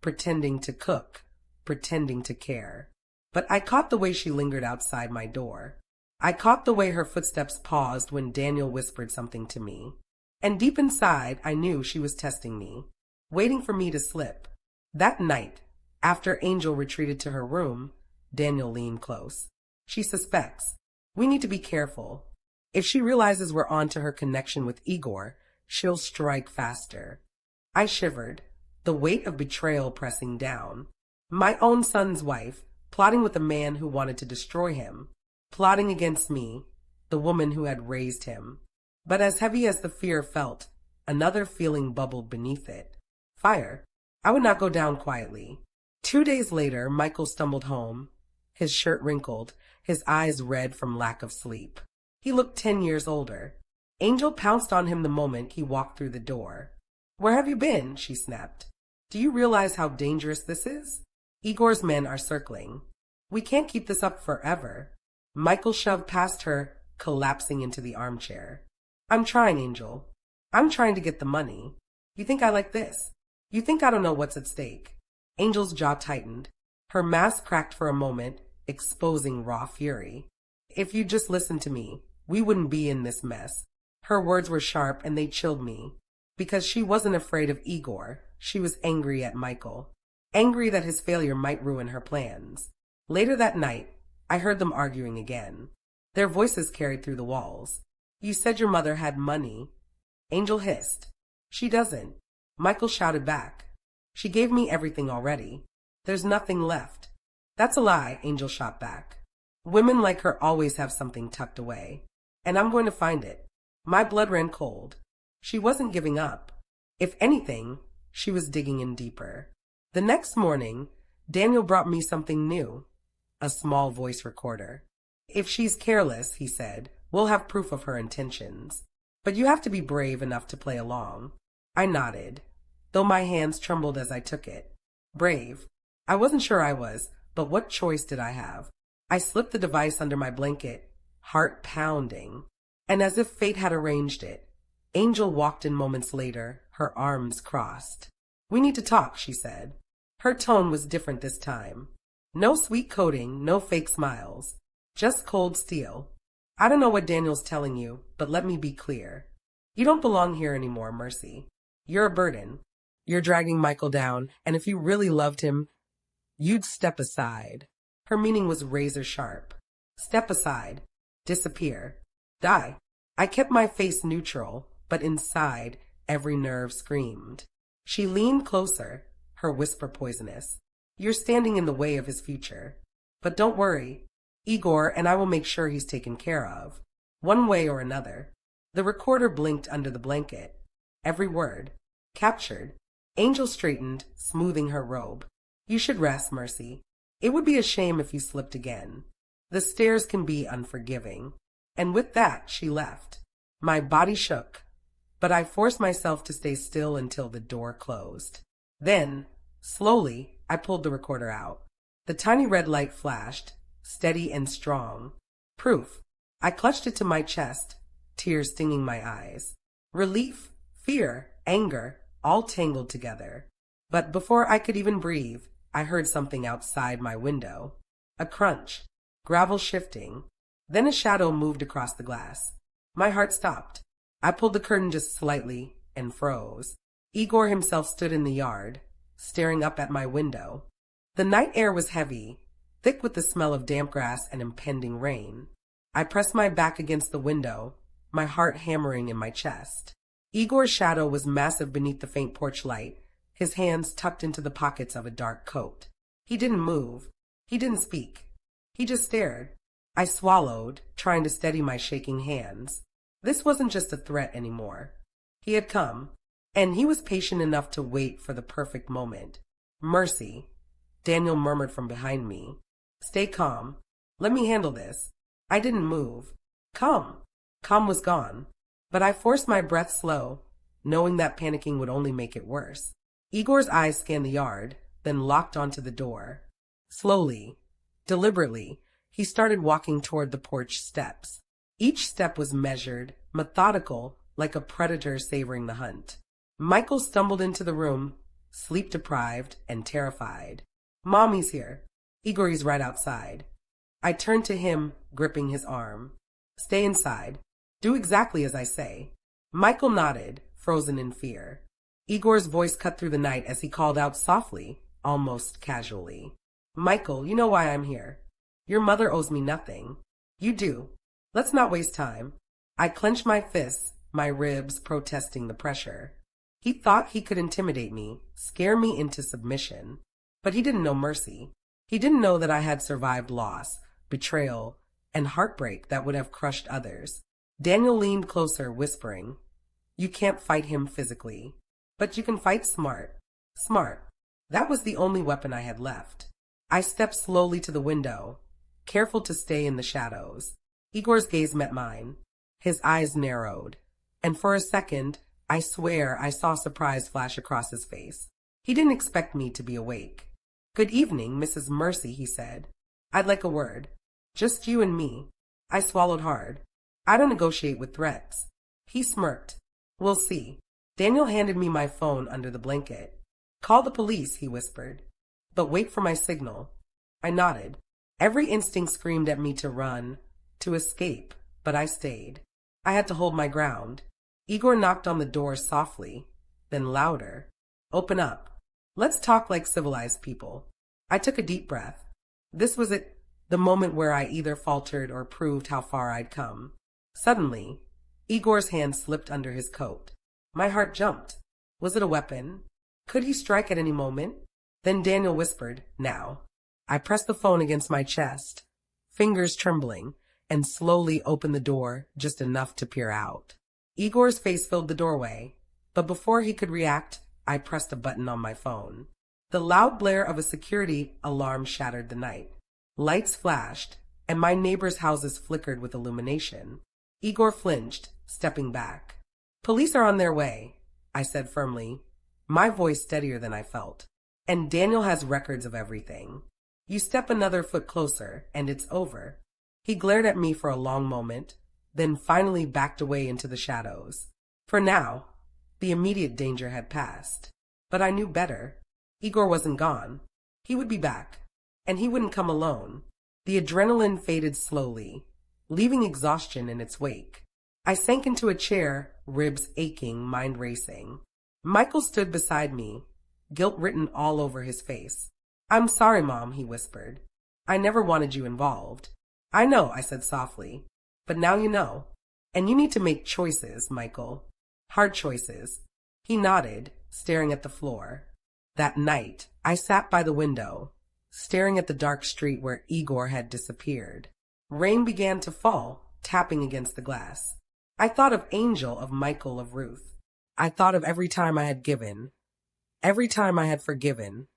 pretending to cook, pretending to care. But I caught the way she lingered outside my door. I caught the way her footsteps paused when Daniel whispered something to me. And deep inside, I knew she was testing me, waiting for me to slip. That night, after Angel retreated to her room, Daniel leaned close. She suspects. We need to be careful. If she realizes we're on to her connection with Igor, she'll strike faster. I shivered, the weight of betrayal pressing down. My own son's wife, plotting with a man who wanted to destroy him, plotting against me, the woman who had raised him. But as heavy as the fear felt, another feeling bubbled beneath it. Fire. I would not go down quietly. 2 days later, Michael stumbled home, his shirt wrinkled, his eyes red from lack of sleep. He looked 10 years older. Angel pounced on him the moment he walked through the door. Where have you been? She snapped. Do you realize how dangerous this is? Igor's men are circling. We can't keep this up forever. Michael shoved past her, collapsing into the armchair. I'm trying, Angel. I'm trying to get the money. You think I like this? You think I don't know what's at stake? Angel's jaw tightened. Her mask cracked for a moment, exposing raw fury. If you'd just listened to me, we wouldn't be in this mess. Her words were sharp and they chilled me. Because she wasn't afraid of Igor, she was angry at Michael. Angry that his failure might ruin her plans. Later that night, I heard them arguing again. Their voices carried through the walls. You said your mother had money. Angel hissed. She doesn't. Michael shouted back. She gave me everything already. There's nothing left. That's a lie, Angel shot back. Women like her always have something tucked away. And I'm going to find it. My blood ran cold. She wasn't giving up. If anything, she was digging in deeper. The next morning, Daniel brought me something new. A small voice recorder. If she's careless, he said, we'll have proof of her intentions. But you have to be brave enough to play along. I nodded, though my hands trembled as I took it. Brave. I wasn't sure I was, but what choice did I have? I slipped the device under my blanket, heart pounding. And as if fate had arranged it, Angel walked in moments later, her arms crossed. We need to talk, she said. Her tone was different this time. No sweet coating, no fake smiles. Just cold steel. I don't know what Daniel's telling you, but let me be clear. You don't belong here anymore, Mercy. You're a burden. You're dragging Michael down, and if you really loved him, you'd step aside. Her meaning was razor sharp. Step aside. Disappear. Die. I kept my face neutral, but inside, every nerve screamed. She leaned closer, her whisper poisonous. You're standing in the way of his future. But don't worry. Igor and I will make sure he's taken care of. One way or another. The recorder blinked under the blanket. Every word. Captured. Angel straightened, smoothing her robe. You should rest, Mercy. It would be a shame if you slipped again. The stairs can be unforgiving. And with that, she left. My body shook, but I forced myself to stay still until the door closed. Then, slowly, I pulled the recorder out. The tiny red light flashed, steady and strong. Proof. I clutched it to my chest, tears stinging my eyes. Relief, fear, anger, all tangled together. But before I could even breathe, I heard something outside my window. A crunch, gravel shifting. Then a shadow moved across the glass. My heart stopped. I pulled the curtain just slightly and froze. Igor himself stood in the yard, staring up at my window. The night air was heavy, thick with the smell of damp grass and impending rain. I pressed my back against the window, my heart hammering in my chest. Igor's shadow was massive beneath the faint porch light, his hands tucked into the pockets of a dark coat. He didn't move. He didn't speak. He just stared. I swallowed, trying to steady my shaking hands. This wasn't just a threat anymore. He had come, and he was patient enough to wait for the perfect moment. Mercy, Daniel murmured from behind me. Stay calm. Let me handle this. I didn't move. Calm. Calm was gone. But I forced my breath slow, knowing that panicking would only make it worse. Igor's eyes scanned the yard, then locked onto the door. Slowly, deliberately, he started walking toward the porch steps. Each step was measured, methodical, like a predator savoring the hunt. Michael stumbled into the room, sleep-deprived and terrified. Mommy's here. Igor's right outside. I turned to him, gripping his arm. Stay inside. Do exactly as I say. Michael nodded, frozen in fear. Igor's voice cut through the night as he called out softly, almost casually. Michael, you know why I'm here. Your mother owes me nothing. You do. Let's not waste time. I clenched my fists, my ribs protesting the pressure. He thought he could intimidate me, scare me into submission. But he didn't know mercy. He didn't know that I had survived loss, betrayal, and heartbreak that would have crushed others. Daniel leaned closer, whispering, You can't fight him physically, but you can fight smart. Smart. That was the only weapon I had left. I stepped slowly to the window, careful to stay in the shadows. Igor's gaze met mine. His eyes narrowed, and for a second, I swear I saw surprise flash across his face. He didn't expect me to be awake. Good evening, Mrs. Mercy, he said. I'd like a word. Just you and me. I swallowed hard. I don't negotiate with threats. He smirked. We'll see. Daniel handed me my phone under the blanket. Call the police, he whispered. But wait for my signal. I nodded. Every instinct screamed at me to run, to escape, but I stayed. I had to hold my ground. Igor knocked on the door softly, then louder. Open up. Let's talk like civilized people. I took a deep breath. This was it, the moment where I either faltered or proved how far I'd come. Suddenly, Igor's hand slipped under his coat. My heart jumped. Was it a weapon? Could he strike at any moment? Then Daniel whispered, Now. I pressed the phone against my chest, fingers trembling, and slowly opened the door just enough to peer out. Igor's face filled the doorway, but before he could react, I pressed a button on my phone. The loud blare of a security alarm shattered the night. Lights flashed, and my neighbors' houses flickered with illumination. Igor flinched, stepping back. Police are on their way, I said firmly, my voice steadier than I felt. And Daniel has records of everything. You step another foot closer, and it's over. He glared at me for a long moment, then finally backed away into the shadows. For now, the immediate danger had passed. But I knew better. Igor wasn't gone. He would be back, and he wouldn't come alone. The adrenaline faded slowly, leaving exhaustion in its wake. I sank into a chair, ribs aching, mind racing. Michael stood beside me, guilt written all over his face. I'm sorry, Mom, he whispered. I never wanted you involved. I know, I said softly. But now you know. And you need to make choices, Michael. Hard choices. He nodded, staring at the floor. That night, I sat by the window, staring at the dark street where Igor had disappeared. Rain began to fall, tapping against the glass. I thought of Angel, of Michael, of Ruth. I thought of every time I had given, every time I had forgiven,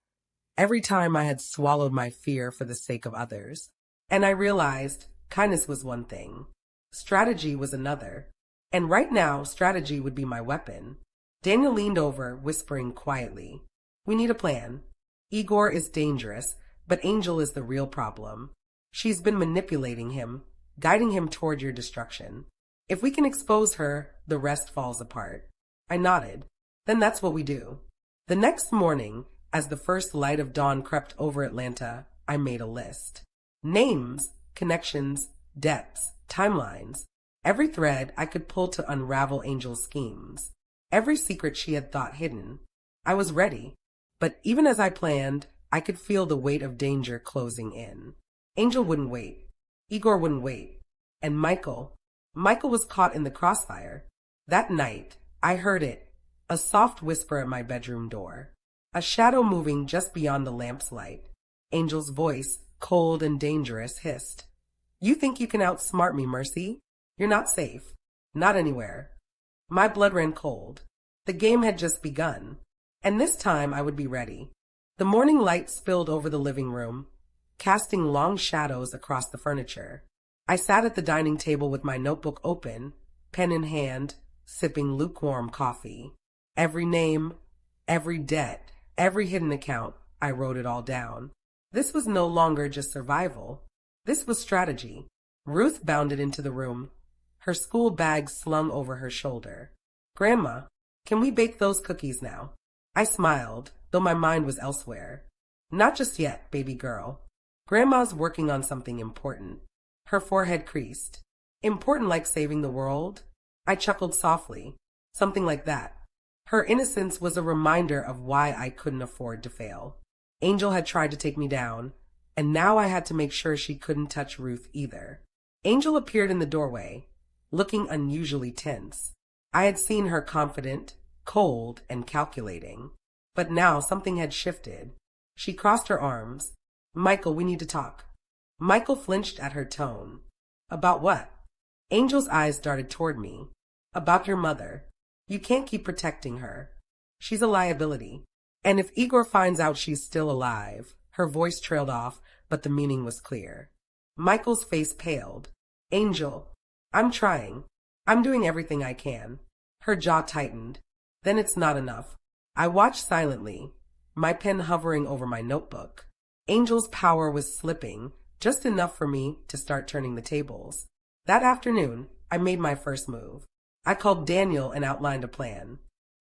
every time I had swallowed my fear for the sake of others. And I realized kindness was one thing. Strategy was another. And right now, strategy would be my weapon. Daniel leaned over, whispering quietly, We need a plan. Igor is dangerous, but Angel is the real problem. She's been manipulating him, guiding him toward your destruction. If we can expose her, the rest falls apart. I nodded. Then that's what we do. The next morning, as the first light of dawn crept over Atlanta, I made a list. Names, connections, depths, timelines. Every thread I could pull to unravel Angel's schemes. Every secret she had thought hidden. I was ready. But even as I planned, I could feel the weight of danger closing in. Angel wouldn't wait. Igor wouldn't wait. And Michael was caught in the crossfire. That night, I heard it, a soft whisper at my bedroom door. A shadow moving just beyond the lamp's light. Angel's voice, cold and dangerous, hissed. You think you can outsmart me, Mercy? You're not safe. Not anywhere. My blood ran cold. The game had just begun, and this time I would be ready. The morning light spilled over the living room, casting long shadows across the furniture. I sat at the dining table with my notebook open, pen in hand, sipping lukewarm coffee. Every name, every debt, every hidden account, I wrote it all down. This was no longer just survival. This was strategy. Ruth bounded into the room, her school bag slung over her shoulder. Grandma, can we bake those cookies now? I smiled, though my mind was elsewhere. Not just yet, baby girl. Grandma's working on something important. Her forehead creased. Important like saving the world? I chuckled softly. Something like that. Her innocence was a reminder of why I couldn't afford to fail. Angel had tried to take me down, and now I had to make sure she couldn't touch Ruth either. Angel appeared in the doorway, looking unusually tense. I had seen her confident, cold, and calculating. But now something had shifted. She crossed her arms. Michael, we need to talk. Michael flinched at her tone. About what? Angel's eyes darted toward me. About your mother. You can't keep protecting her. She's a liability. And if Igor finds out she's still alive, her voice trailed off, but the meaning was clear. Michael's face paled. Angel, I'm trying. I'm doing everything I can. Her jaw tightened. Then it's not enough. I watched silently, my pen hovering over my notebook. Angel's power was slipping, just enough for me to start turning the tables. That afternoon, I made my first move. I called Daniel and outlined a plan.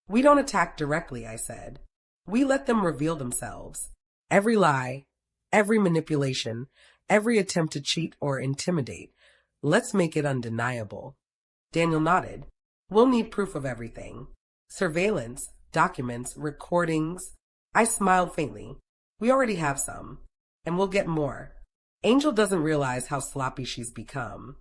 We don't attack directly, I said. We let them reveal themselves. Every lie, every manipulation, every attempt to cheat or intimidate. Let's make it undeniable. Daniel nodded. We'll need proof of everything. Surveillance, documents, recordings. I smiled faintly. We already have some, and we'll get more. Angel doesn't realize how sloppy she's become.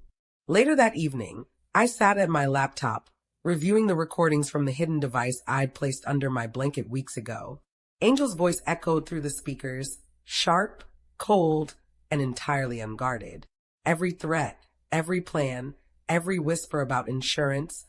Later that evening, I sat at my laptop, reviewing the recordings from the hidden device I'd placed under my blanket weeks ago. Angel's voice echoed through the speakers, sharp, cold, and entirely unguarded. Every threat, every plan, every whisper about insurance,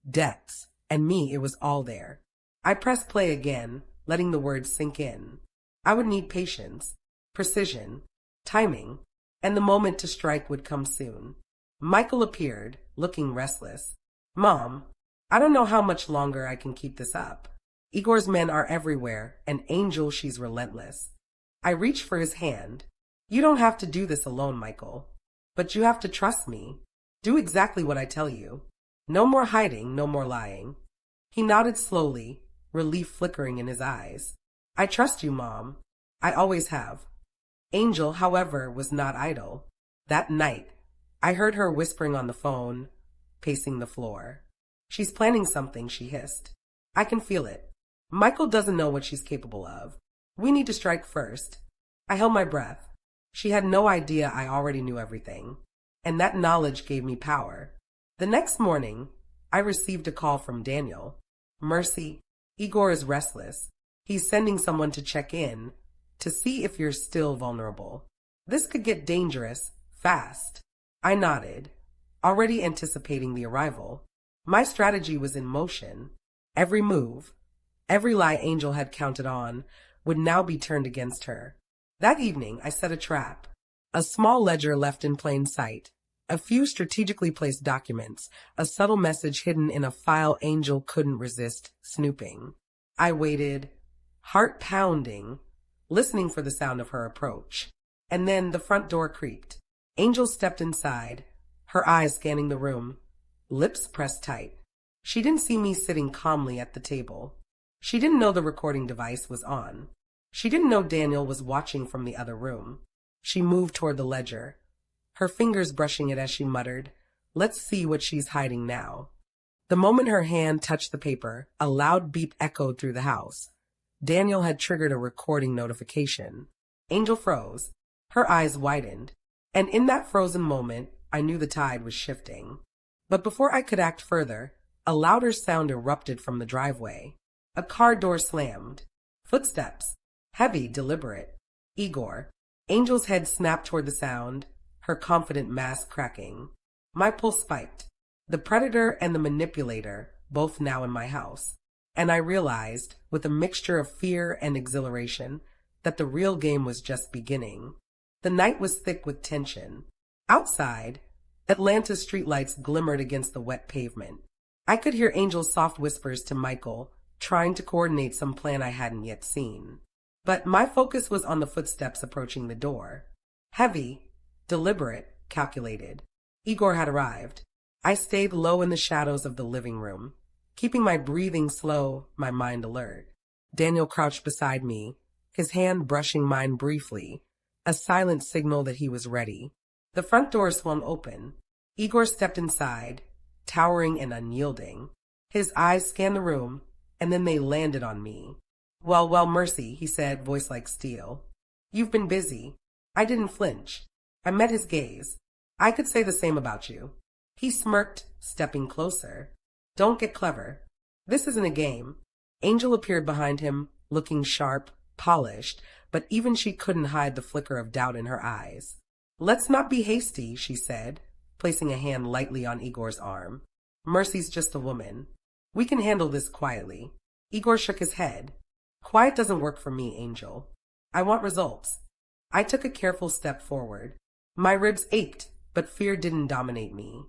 debts, and me, it was all there. I pressed play again, letting the words sink in. I would need patience, precision, timing, and the moment to strike would come soon. Michael appeared, looking restless. Mom, I don't know how much longer I can keep this up. Igor's men are everywhere, and Angel, she's relentless. I reached for his hand. You don't have to do this alone, Michael. But you have to trust me. Do exactly what I tell you. No more hiding, no more lying. He nodded slowly, relief flickering in his eyes. I trust you, Mom. I always have. Angel, however, was not idle. That night, I heard her whispering on the phone, pacing the floor. She's planning something, she hissed. I can feel it. Michael doesn't know what she's capable of. We need to strike first. I held my breath. She had no idea I already knew everything, and that knowledge gave me power. The next morning, I received a call from Daniel. Mercy, Igor is restless. He's sending someone to check in, to see if you're still vulnerable. This could get dangerous, fast. I nodded, already anticipating the arrival. My strategy was in motion. Every move, every lie Angel had counted on, would now be turned against her. That evening, I set a trap. A small ledger left in plain sight, a few strategically placed documents, a subtle message hidden in a file Angel couldn't resist snooping. I waited, heart pounding, listening for the sound of her approach. And then the front door creaked. Angel stepped inside, her eyes scanning the room, lips pressed tight. She didn't see me sitting calmly at the table. She didn't know the recording device was on. She didn't know Daniel was watching from the other room. She moved toward the ledger, her fingers brushing it as she muttered, "Let's see what she's hiding now." The moment her hand touched the paper, a loud beep echoed through the house. Daniel had triggered a recording notification. Angel froze. Her eyes widened. And in that frozen moment, I knew the tide was shifting. But before I could act further, a louder sound erupted from the driveway. A car door slammed. Footsteps. Heavy, deliberate. Igor. Angel's head snapped toward the sound, her confident mask cracking. My pulse spiked. The predator and the manipulator, both now in my house. And I realized, with a mixture of fear and exhilaration, that the real game was just beginning. The night was thick with tension. Outside, Atlanta's streetlights glimmered against the wet pavement. I could hear Angel's soft whispers to Michael, trying to coordinate some plan I hadn't yet seen. But my focus was on the footsteps approaching the door. Heavy, deliberate, calculated. Igor had arrived. I stayed low in the shadows of the living room, keeping my breathing slow, my mind alert. Daniel crouched beside me, his hand brushing mine briefly, a silent signal that he was ready. The front door swung open. Igor stepped inside, towering and unyielding. His eyes scanned the room, and then they landed on me. Well, Mercy, he said, voice like steel. You've been busy. I didn't flinch. I met his gaze. I could say the same about you. He smirked, stepping closer. Don't get clever. This isn't a game. Angel appeared behind him, looking sharp, polished, but even she couldn't hide the flicker of doubt in her eyes. Let's not be hasty, she said, placing a hand lightly on Igor's arm. Mercy's just a woman. We can handle this quietly. Igor shook his head. Quiet doesn't work for me, Angel. I want results. I took a careful step forward. My ribs ached, but fear didn't dominate me.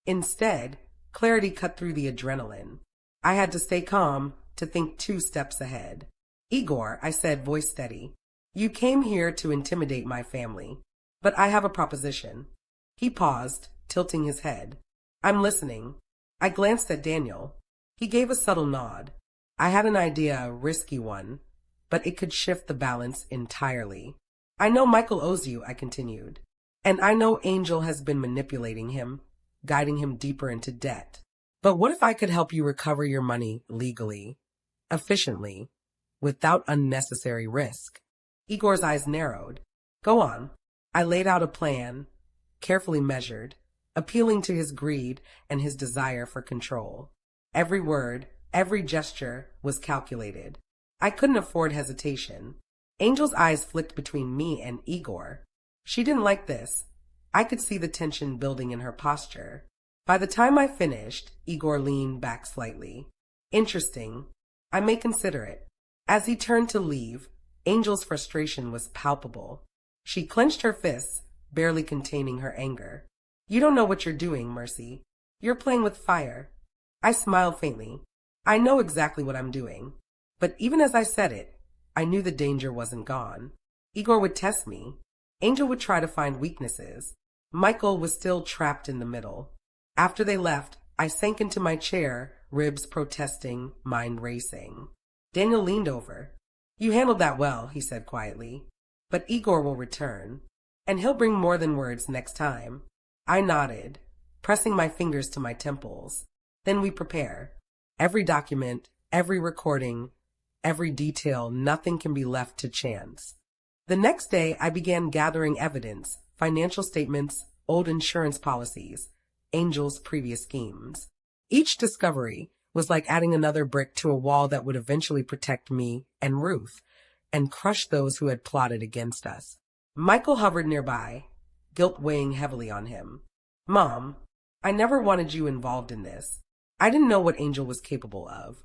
Instead, clarity cut through the adrenaline. I had to stay calm, to think 2 steps ahead. Igor, I said, voice steady, you came here to intimidate my family, but I have a proposition. He paused, tilting his head. I'm listening. I glanced at Daniel. He gave a subtle nod. I had an idea, a risky one, but it could shift the balance entirely. I know Michael owes you, I continued, and I know Angel has been manipulating him, guiding him deeper into debt. But what if I could help you recover your money legally, efficiently, without unnecessary risk? Igor's eyes narrowed. Go on. I laid out a plan, carefully measured, appealing to his greed and his desire for control. Every word, every gesture was calculated. I couldn't afford hesitation. Angel's eyes flicked between me and Igor. She didn't like this. I could see the tension building in her posture. By the time I finished, Igor leaned back slightly. Interesting. I may consider it. As he turned to leave, Angel's frustration was palpable. She clenched her fists, barely containing her anger. You don't know what you're doing, Mercy. You're playing with fire. I smiled faintly. I know exactly what I'm doing. But even as I said it, I knew the danger wasn't gone. Igor would test me. Angel would try to find weaknesses. Michael was still trapped in the middle. After they left, I sank into my chair, ribs protesting, mind racing. Daniel leaned over. You handled that well, he said quietly. But Igor will return, and he'll bring more than words next time. I nodded, pressing my fingers to my temples. Then we prepare. Every document, every recording, every detail, nothing can be left to chance. The next day, I began gathering evidence, financial statements, old insurance policies, Angel's previous schemes. Each discovery was like adding another brick to a wall that would eventually protect me and Ruth, and crush those who had plotted against us. Michael hovered nearby, guilt weighing heavily on him. Mom, I never wanted you involved in this. I didn't know what Angel was capable of.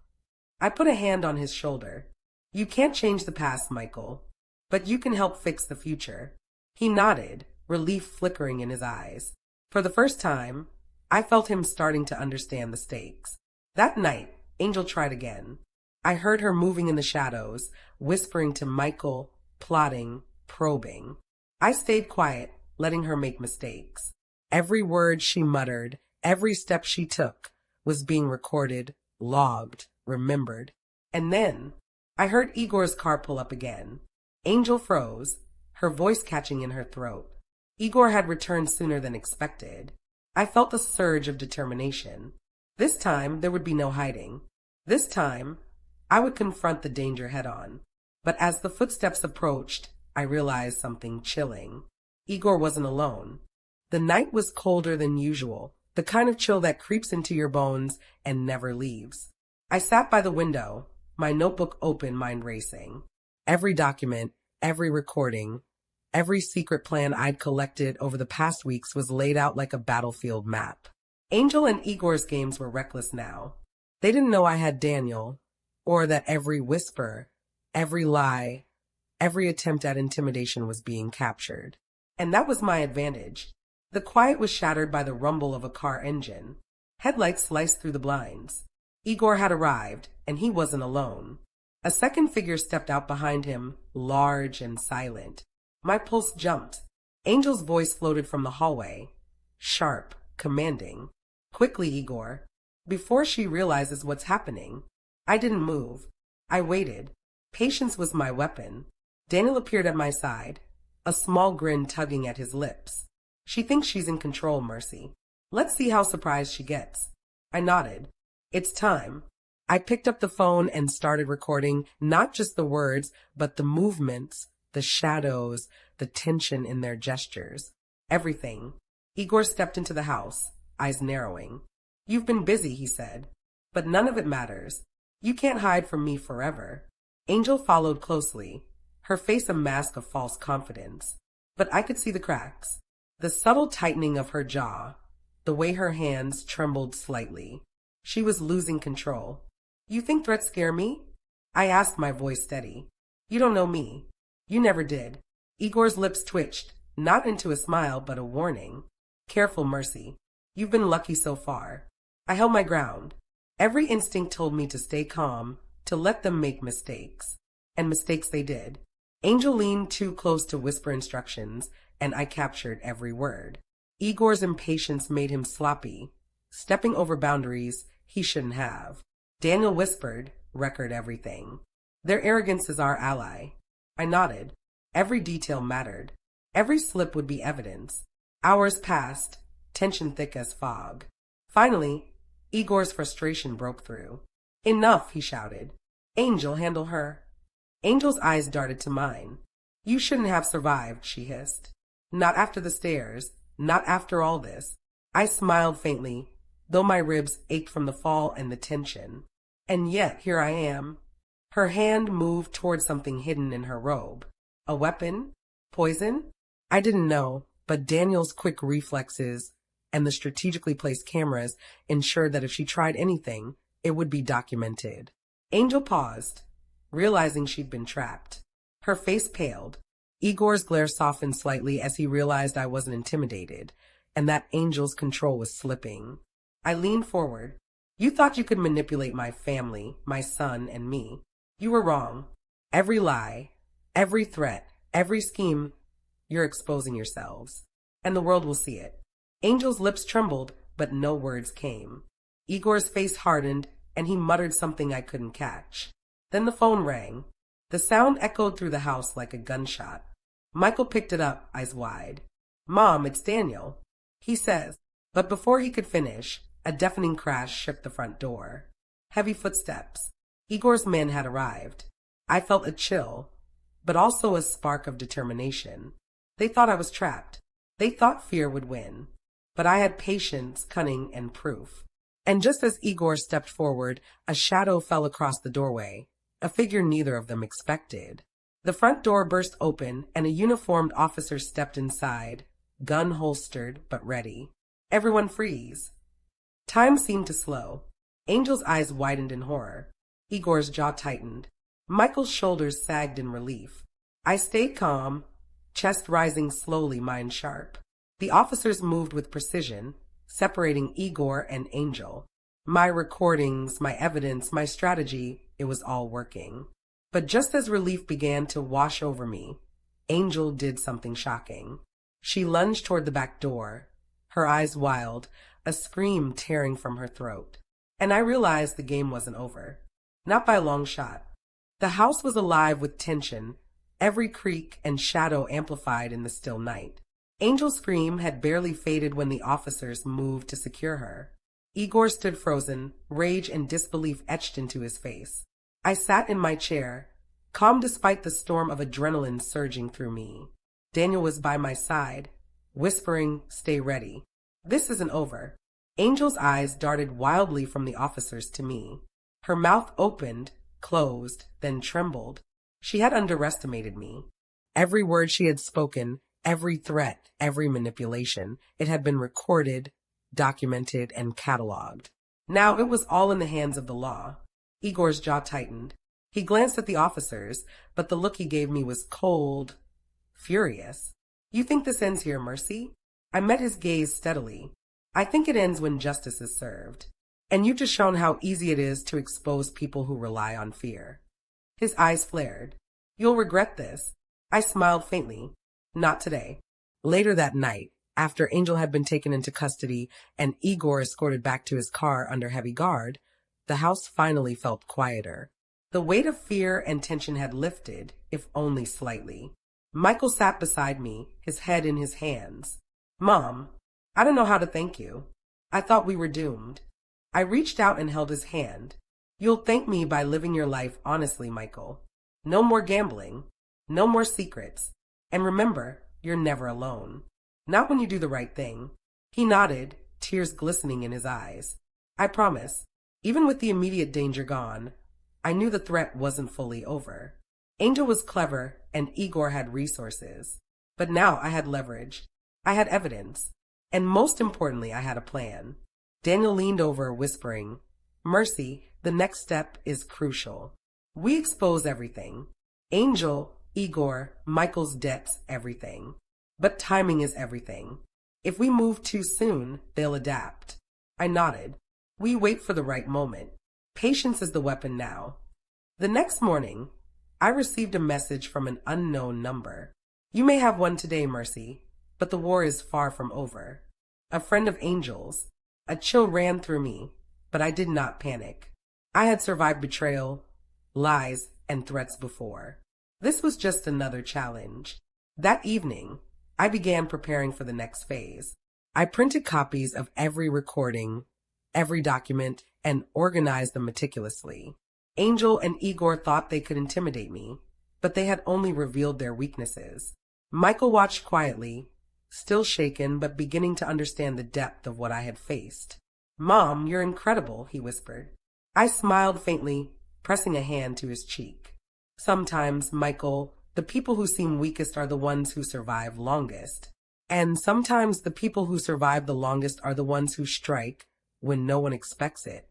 I put a hand on his shoulder. You can't change the past, Michael, but you can help fix the future. He nodded, relief flickering in his eyes. For the first time, I felt him starting to understand the stakes. That night, Angel tried again. I heard her moving in the shadows, whispering to Michael, plotting, probing. I stayed quiet, letting her make mistakes. Every word she muttered, every step she took, was being recorded, logged, remembered. And then, I heard Igor's car pull up again. Angel froze, her voice catching in her throat. Igor had returned sooner than expected. I felt a surge of determination. This time, there would be no hiding. This time, I would confront the danger head-on. But as the footsteps approached, I realized something chilling. Igor wasn't alone. The night was colder than usual, the kind of chill that creeps into your bones and never leaves. I sat by the window, my notebook open, mind racing. Every document, every recording, Every secret plan I'd collected over the past weeks was laid out like a battlefield map. Angel and Igor's games were reckless now. They didn't know I had Daniel, or that every whisper, every lie, every attempt at intimidation was being captured. And that was my advantage. The quiet was shattered by the rumble of a car engine. Headlights sliced through the blinds. Igor had arrived, and he wasn't alone. A second figure stepped out behind him, large and silent. My pulse jumped. Angel's voice floated from the hallway. Sharp, commanding. Quickly, Igor. Before she realizes what's happening. I didn't move. I waited. Patience was my weapon. Daniel appeared at my side, a small grin tugging at his lips. She thinks she's in control, Mercy. Let's see how surprised she gets. I nodded. It's time. I picked up the phone and started recording not just the words, but the movements, the shadows, the tension in their gestures. Everything. Igor stepped into the house, eyes narrowing. You've been busy, he said. But none of it matters. You can't hide from me forever. Angel followed closely, her face a mask of false confidence. But I could see the cracks. The subtle tightening of her jaw, the way her hands trembled slightly. She was losing control. You think threats scare me? I asked, my voice steady. You don't know me. You never did. Igor's lips twitched, not into a smile, but a warning. Careful, Mercy. You've been lucky so far. I held my ground. Every instinct told me to stay calm, to let them make mistakes. And mistakes they did. Angel leaned too close to whisper instructions, and I captured every word. Igor's impatience made him sloppy, stepping over boundaries he shouldn't have. Daniel whispered, record everything. Their arrogance is our ally. I nodded. Every detail mattered. Every slip would be evidence. Hours passed, tension thick as fog. Finally, Igor's frustration broke through. Enough, he shouted. Angel, handle her. Angel's eyes darted to mine. You shouldn't have survived, she hissed. Not after the stairs, not after all this. I smiled faintly, though my ribs ached from the fall and the tension. And yet, here I am. Her hand moved toward something hidden in her robe. A weapon? Poison? I didn't know, but Daniel's quick reflexes and the strategically placed cameras ensured that if she tried anything, it would be documented. Angel paused, realizing she'd been trapped. Her face paled. Igor's glare softened slightly as he realized I wasn't intimidated, and that Angel's control was slipping. I leaned forward. You thought you could manipulate my family, my son, and me. You were wrong. Every lie, every threat, every scheme, you're exposing yourselves. And the world will see it. Angel's lips trembled, but no words came. Igor's face hardened, and he muttered something I couldn't catch. Then the phone rang. The sound echoed through the house like a gunshot. Michael picked it up, eyes wide. Mom, it's Daniel. He says, but before he could finish, a deafening crash shook the front door. Heavy footsteps. Igor's men had arrived. I felt a chill, but also a spark of determination. They thought I was trapped. They thought fear would win. But I had patience, cunning, and proof. And just as Igor stepped forward, a shadow fell across the doorway, a figure neither of them expected. The front door burst open, and a uniformed officer stepped inside, gun holstered but ready. Everyone freeze. Time seemed to slow. Angel's eyes widened in horror. Igor's jaw tightened. Michael's shoulders sagged in relief. I stayed calm, chest rising slowly, mind sharp. The officers moved with precision, separating Igor and Angel. My recordings, my evidence, my strategy, it was all working. But just as relief began to wash over me, Angel did something shocking. She lunged toward the back door, her eyes wild, a scream tearing from her throat. And I realized the game wasn't over. Not by a long shot. The house was alive with tension, every creak and shadow amplified in the still night. Angel's scream had barely faded when the officers moved to secure her. Igor stood frozen, rage and disbelief etched into his face. I sat in my chair, calm despite the storm of adrenaline surging through me. Daniel was by my side, whispering, "Stay ready. This isn't over." Angel's eyes darted wildly from the officers to me. Her mouth opened, closed, then trembled. She had underestimated me. Every word she had spoken, every threat, every manipulation, it had been recorded, documented, and cataloged. Now it was all in the hands of the law. Igor's jaw tightened. He glanced at the officers, but the look he gave me was cold, furious. You think this ends here, Mercy? I met his gaze steadily. I think it ends when justice is served. And you've just shown how easy it is to expose people who rely on fear. His eyes flared. You'll regret this. I smiled faintly. Not today. Later that night, after Angel had been taken into custody and Igor escorted back to his car under heavy guard, the house finally felt quieter. The weight of fear and tension had lifted, if only slightly. Michael sat beside me, his head in his hands. Mom, I don't know how to thank you. I thought we were doomed. I reached out and held his hand. You'll thank me by living your life honestly, Michael. No more gambling. No more secrets. And remember, you're never alone. Not when you do the right thing. He nodded, tears glistening in his eyes. I promise. Even with the immediate danger gone, I knew the threat wasn't fully over. Angel was clever and Igor had resources. But now I had leverage. I had evidence. And most importantly, I had a plan. Daniel leaned over, whispering, Mercy, the next step is crucial. We expose everything. Angel, Igor, Michael's debts, everything. But timing is everything. If we move too soon, they'll adapt. I nodded. We wait for the right moment. Patience is the weapon now. The next morning, I received a message from an unknown number. You may have won today, Mercy, but the war is far from over. A friend of Angel's. A chill ran through me, but I did not panic. I had survived betrayal, lies, and threats before. This was just another challenge. That evening, I began preparing for the next phase. I printed copies of every recording, every document, and organized them meticulously. Angel and Igor thought they could intimidate me, but they had only revealed their weaknesses. Michael watched quietly, still shaken but beginning to understand the depth of what I had faced. Mom, you're incredible, he whispered. I smiled faintly, pressing a hand to his cheek. Sometimes, Michael, the people who seem weakest are the ones who survive longest. And sometimes the people who survive the longest are the ones who strike when no one expects it.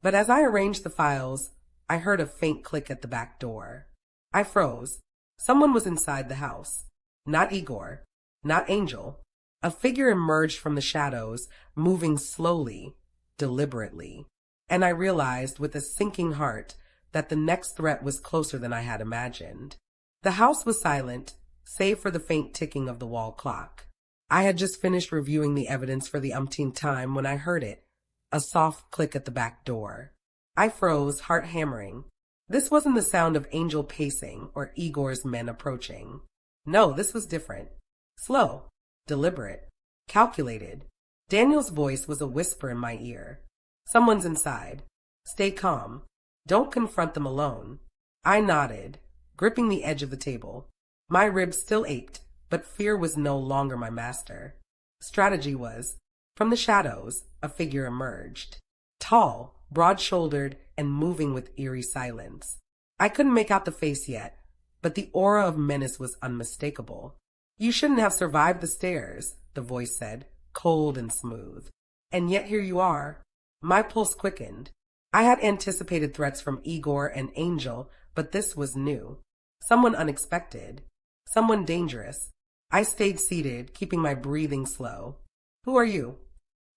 But as I arranged the files, I heard a faint click at the back door. I froze. Someone was inside the house. Not Igor. Not Angel. A figure emerged from the shadows, moving slowly, deliberately. And I realized with a sinking heart that the next threat was closer than I had imagined. The house was silent, save for the faint ticking of the wall clock. I had just finished reviewing the evidence for the umpteenth time when I heard it, a soft click at the back door. I froze, heart hammering. This wasn't the sound of Angel pacing or Igor's men approaching. No, this was different. Slow, deliberate, calculated. Daniel's voice was a whisper in my ear. Someone's inside. Stay calm. Don't confront them alone. I nodded, gripping the edge of the table. My ribs still ached, but fear was no longer my master. Strategy was. From the shadows, a figure emerged. Tall, broad-shouldered, and moving with eerie silence. I couldn't make out the face yet, but the aura of menace was unmistakable. You shouldn't have survived the stairs, the voice said, cold and smooth. And yet here you are. My pulse quickened. I had anticipated threats from Igor and Angel, but this was new. Someone unexpected. Someone dangerous. I stayed seated, keeping my breathing slow. Who are you?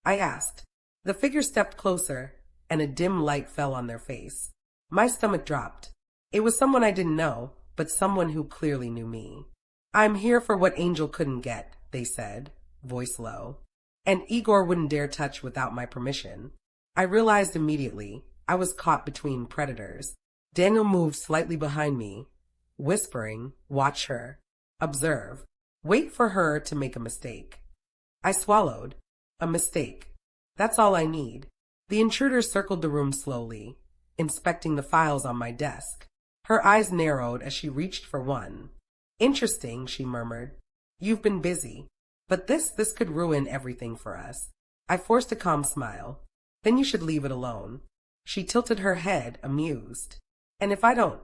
I asked. The figure stepped closer, and a dim light fell on their face. My stomach dropped. It was someone I didn't know, but someone who clearly knew me. I'm here for what Angel couldn't get, they said, voice low. And Igor wouldn't dare touch without my permission. I realized immediately I was caught between predators. Daniel moved slightly behind me, whispering, watch her. Observe. Wait for her to make a mistake. I swallowed. A mistake. That's all I need. The intruder circled the room slowly, inspecting the files on my desk. Her eyes narrowed as she reached for one. Interesting, she murmured. You've been busy. But this could ruin everything for us. I forced a calm smile. Then you should leave it alone. She tilted her head, amused. And if I don't?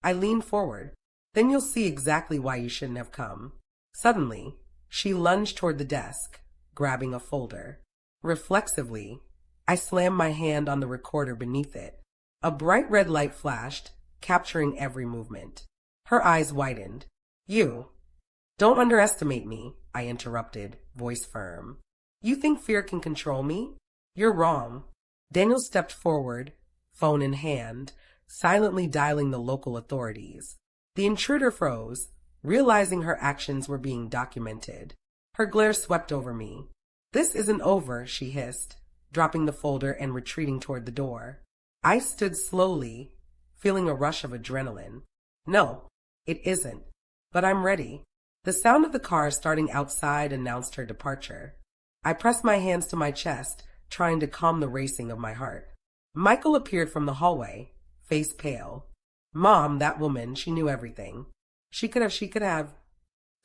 I leaned forward. Then you'll see exactly why you shouldn't have come. Suddenly, she lunged toward the desk, grabbing a folder. Reflexively, I slammed my hand on the recorder beneath it. A bright red light flashed, capturing every movement. Her eyes widened. You. Don't underestimate me, I interrupted, voice firm. You think fear can control me? You're wrong. Daniel stepped forward, phone in hand, silently dialing the local authorities. The intruder froze, realizing her actions were being documented. Her glare swept over me. This isn't over, she hissed, dropping the folder and retreating toward the door. I stood slowly, feeling a rush of adrenaline. No, it isn't. But I'm ready. The sound of the car starting outside announced her departure. I pressed my hands to my chest, trying to calm the racing of my heart. Michael appeared from the hallway, face pale. Mom, that woman, she knew everything. She could have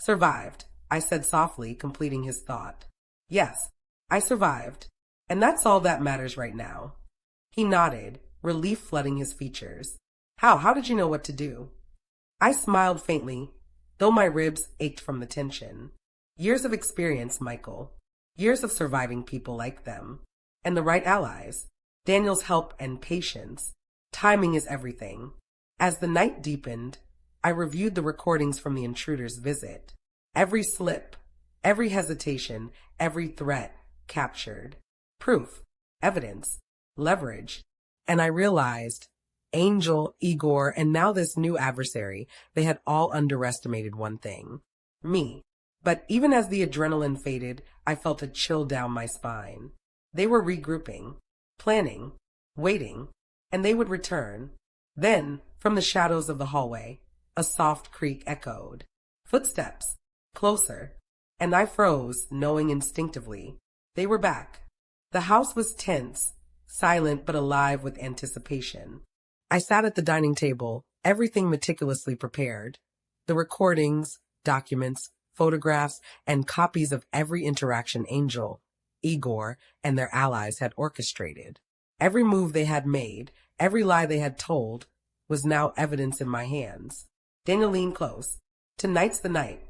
survived, I said softly, completing his thought. Yes, I survived. And that's all that matters right now. He nodded, relief flooding his features. How did you know what to do? I smiled faintly, though my ribs ached from the tension. Years of experience, Michael. Years of surviving people like them. And the right allies. Daniel's help and patience. Timing is everything. As the night deepened, I reviewed the recordings from the intruder's visit. Every slip, every hesitation, every threat captured. Proof, evidence, leverage. And I realized Angel, Igor, and now this new adversary, they had all underestimated one thing. Me. But even as the adrenaline faded, I felt a chill down my spine. They were regrouping, planning, waiting, and they would return. Then, from the shadows of the hallway, a soft creak echoed. Footsteps, closer, and I froze, knowing instinctively. They were back. The house was tense, silent but alive with anticipation. I sat at the dining table, everything meticulously prepared. The recordings, documents, photographs, and copies of every interaction Angel, Igor, and their allies had orchestrated. Every move they had made, every lie they had told, was now evidence in my hands. Daniel leaned close. Tonight's the night.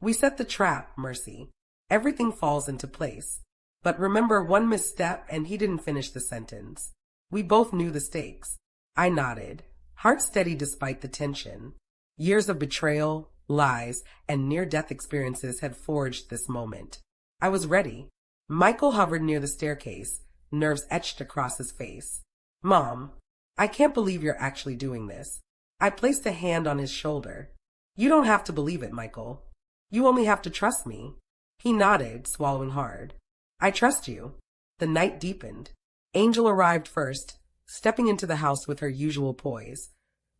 We set the trap, Mercy. Everything falls into place. But remember, one misstep and he didn't finish the sentence. We both knew the stakes. I nodded, heart steady despite the tension. Years of betrayal, lies, and near-death experiences had forged this moment. I was ready. Michael hovered near the staircase, nerves etched across his face. Mom, I can't believe you're actually doing this. I placed a hand on his shoulder. You don't have to believe it, Michael. You only have to trust me. He nodded, swallowing hard. I trust you. The night deepened. Angel arrived first, stepping into the house with her usual poise.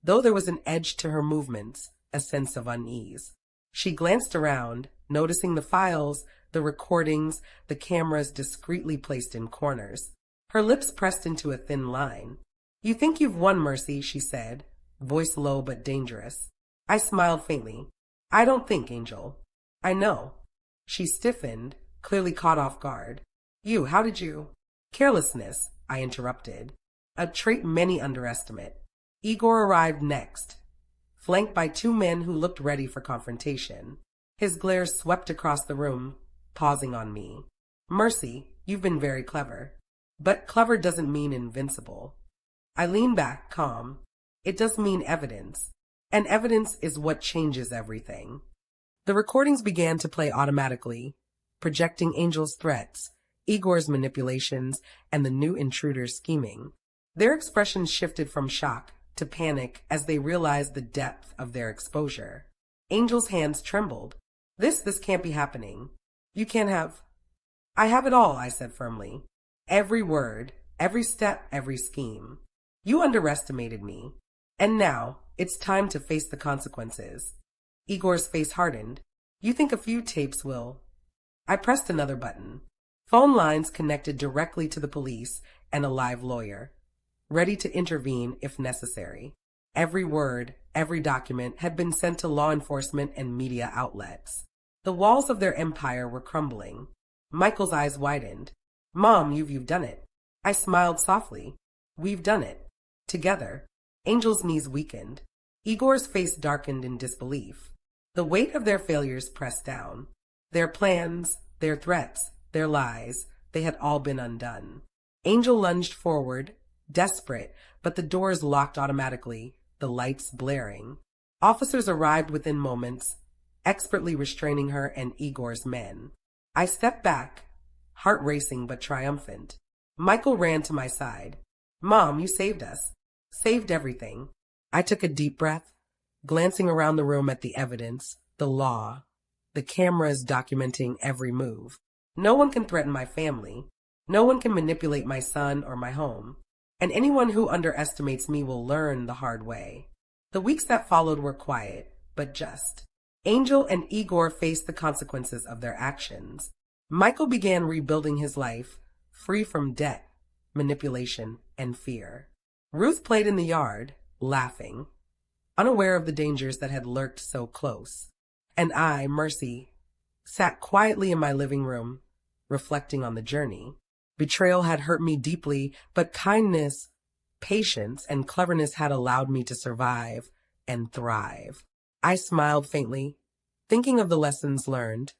Though there was an edge to her movements, a sense of unease. She glanced around, noticing the files, the recordings, the cameras discreetly placed in corners. Her lips pressed into a thin line. You think you've won, Mercy, she said, voice low but dangerous. I smiled faintly. I don't think, Angel. I know. She stiffened, clearly caught off guard. How did you? Carelessness, I interrupted. A trait many underestimate. Igor arrived next, flanked by two men who looked ready for confrontation. His glare swept across the room, pausing on me. Mercy, you've been very clever. But clever doesn't mean invincible. I leaned back, calm. It does mean evidence. And evidence is what changes everything. The recordings began to play automatically, projecting Angel's threats, Igor's manipulations, and the new intruder's scheming. Their expressions shifted from shock to panic as they realized the depth of their exposure. Angel's hands trembled. This can't be happening. You can't have... I have it all, I said firmly. Every word, every step, every scheme. You underestimated me. And now, it's time to face the consequences. Igor's face hardened. You think a few tapes will... I pressed another button. Phone lines connected directly to the police and a live lawyer, ready to intervene if necessary. Every word, every document had been sent to law enforcement and media outlets. The walls of their empire were crumbling. Michael's eyes widened. Mom, you've done it. I smiled softly. We've done it. Together. Angel's knees weakened. Igor's face darkened in disbelief. The weight of their failures pressed down. Their plans, their threats, their lies, they had all been undone. Angel lunged forward, desperate, but the doors locked automatically, the lights blaring. Officers arrived within moments, expertly restraining her and Igor's men. I stepped back, heart racing but triumphant. Michael ran to my side. "Mom, you saved us. Saved everything." I took a deep breath, glancing around the room at the evidence, the law, the cameras documenting every move. No one can threaten my family. No one can manipulate my son or my home. And anyone who underestimates me will learn the hard way. The weeks that followed were quiet, but just. Angel and Igor faced the consequences of their actions. Michael began rebuilding his life, free from debt, manipulation, and fear. Ruth played in the yard, laughing, unaware of the dangers that had lurked so close. And I, Mercy, sat quietly in my living room, reflecting on the journey. Betrayal had hurt me deeply, but kindness, patience, and cleverness had allowed me to survive and thrive. I smiled faintly, thinking of the lessons learned.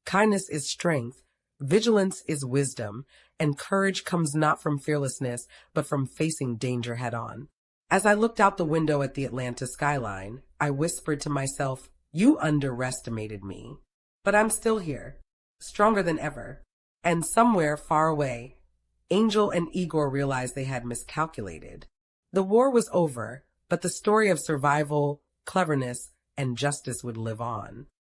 Kindness is strength, vigilance is wisdom, and courage comes not from fearlessness, but from facing danger head-on. As I looked out the window at the Atlanta skyline, I whispered to myself, "You underestimated me. But I'm still here, stronger than ever." And somewhere far away, Angel and Igor realized they had miscalculated. The war was over, but the story of survival, cleverness, and justice would live on.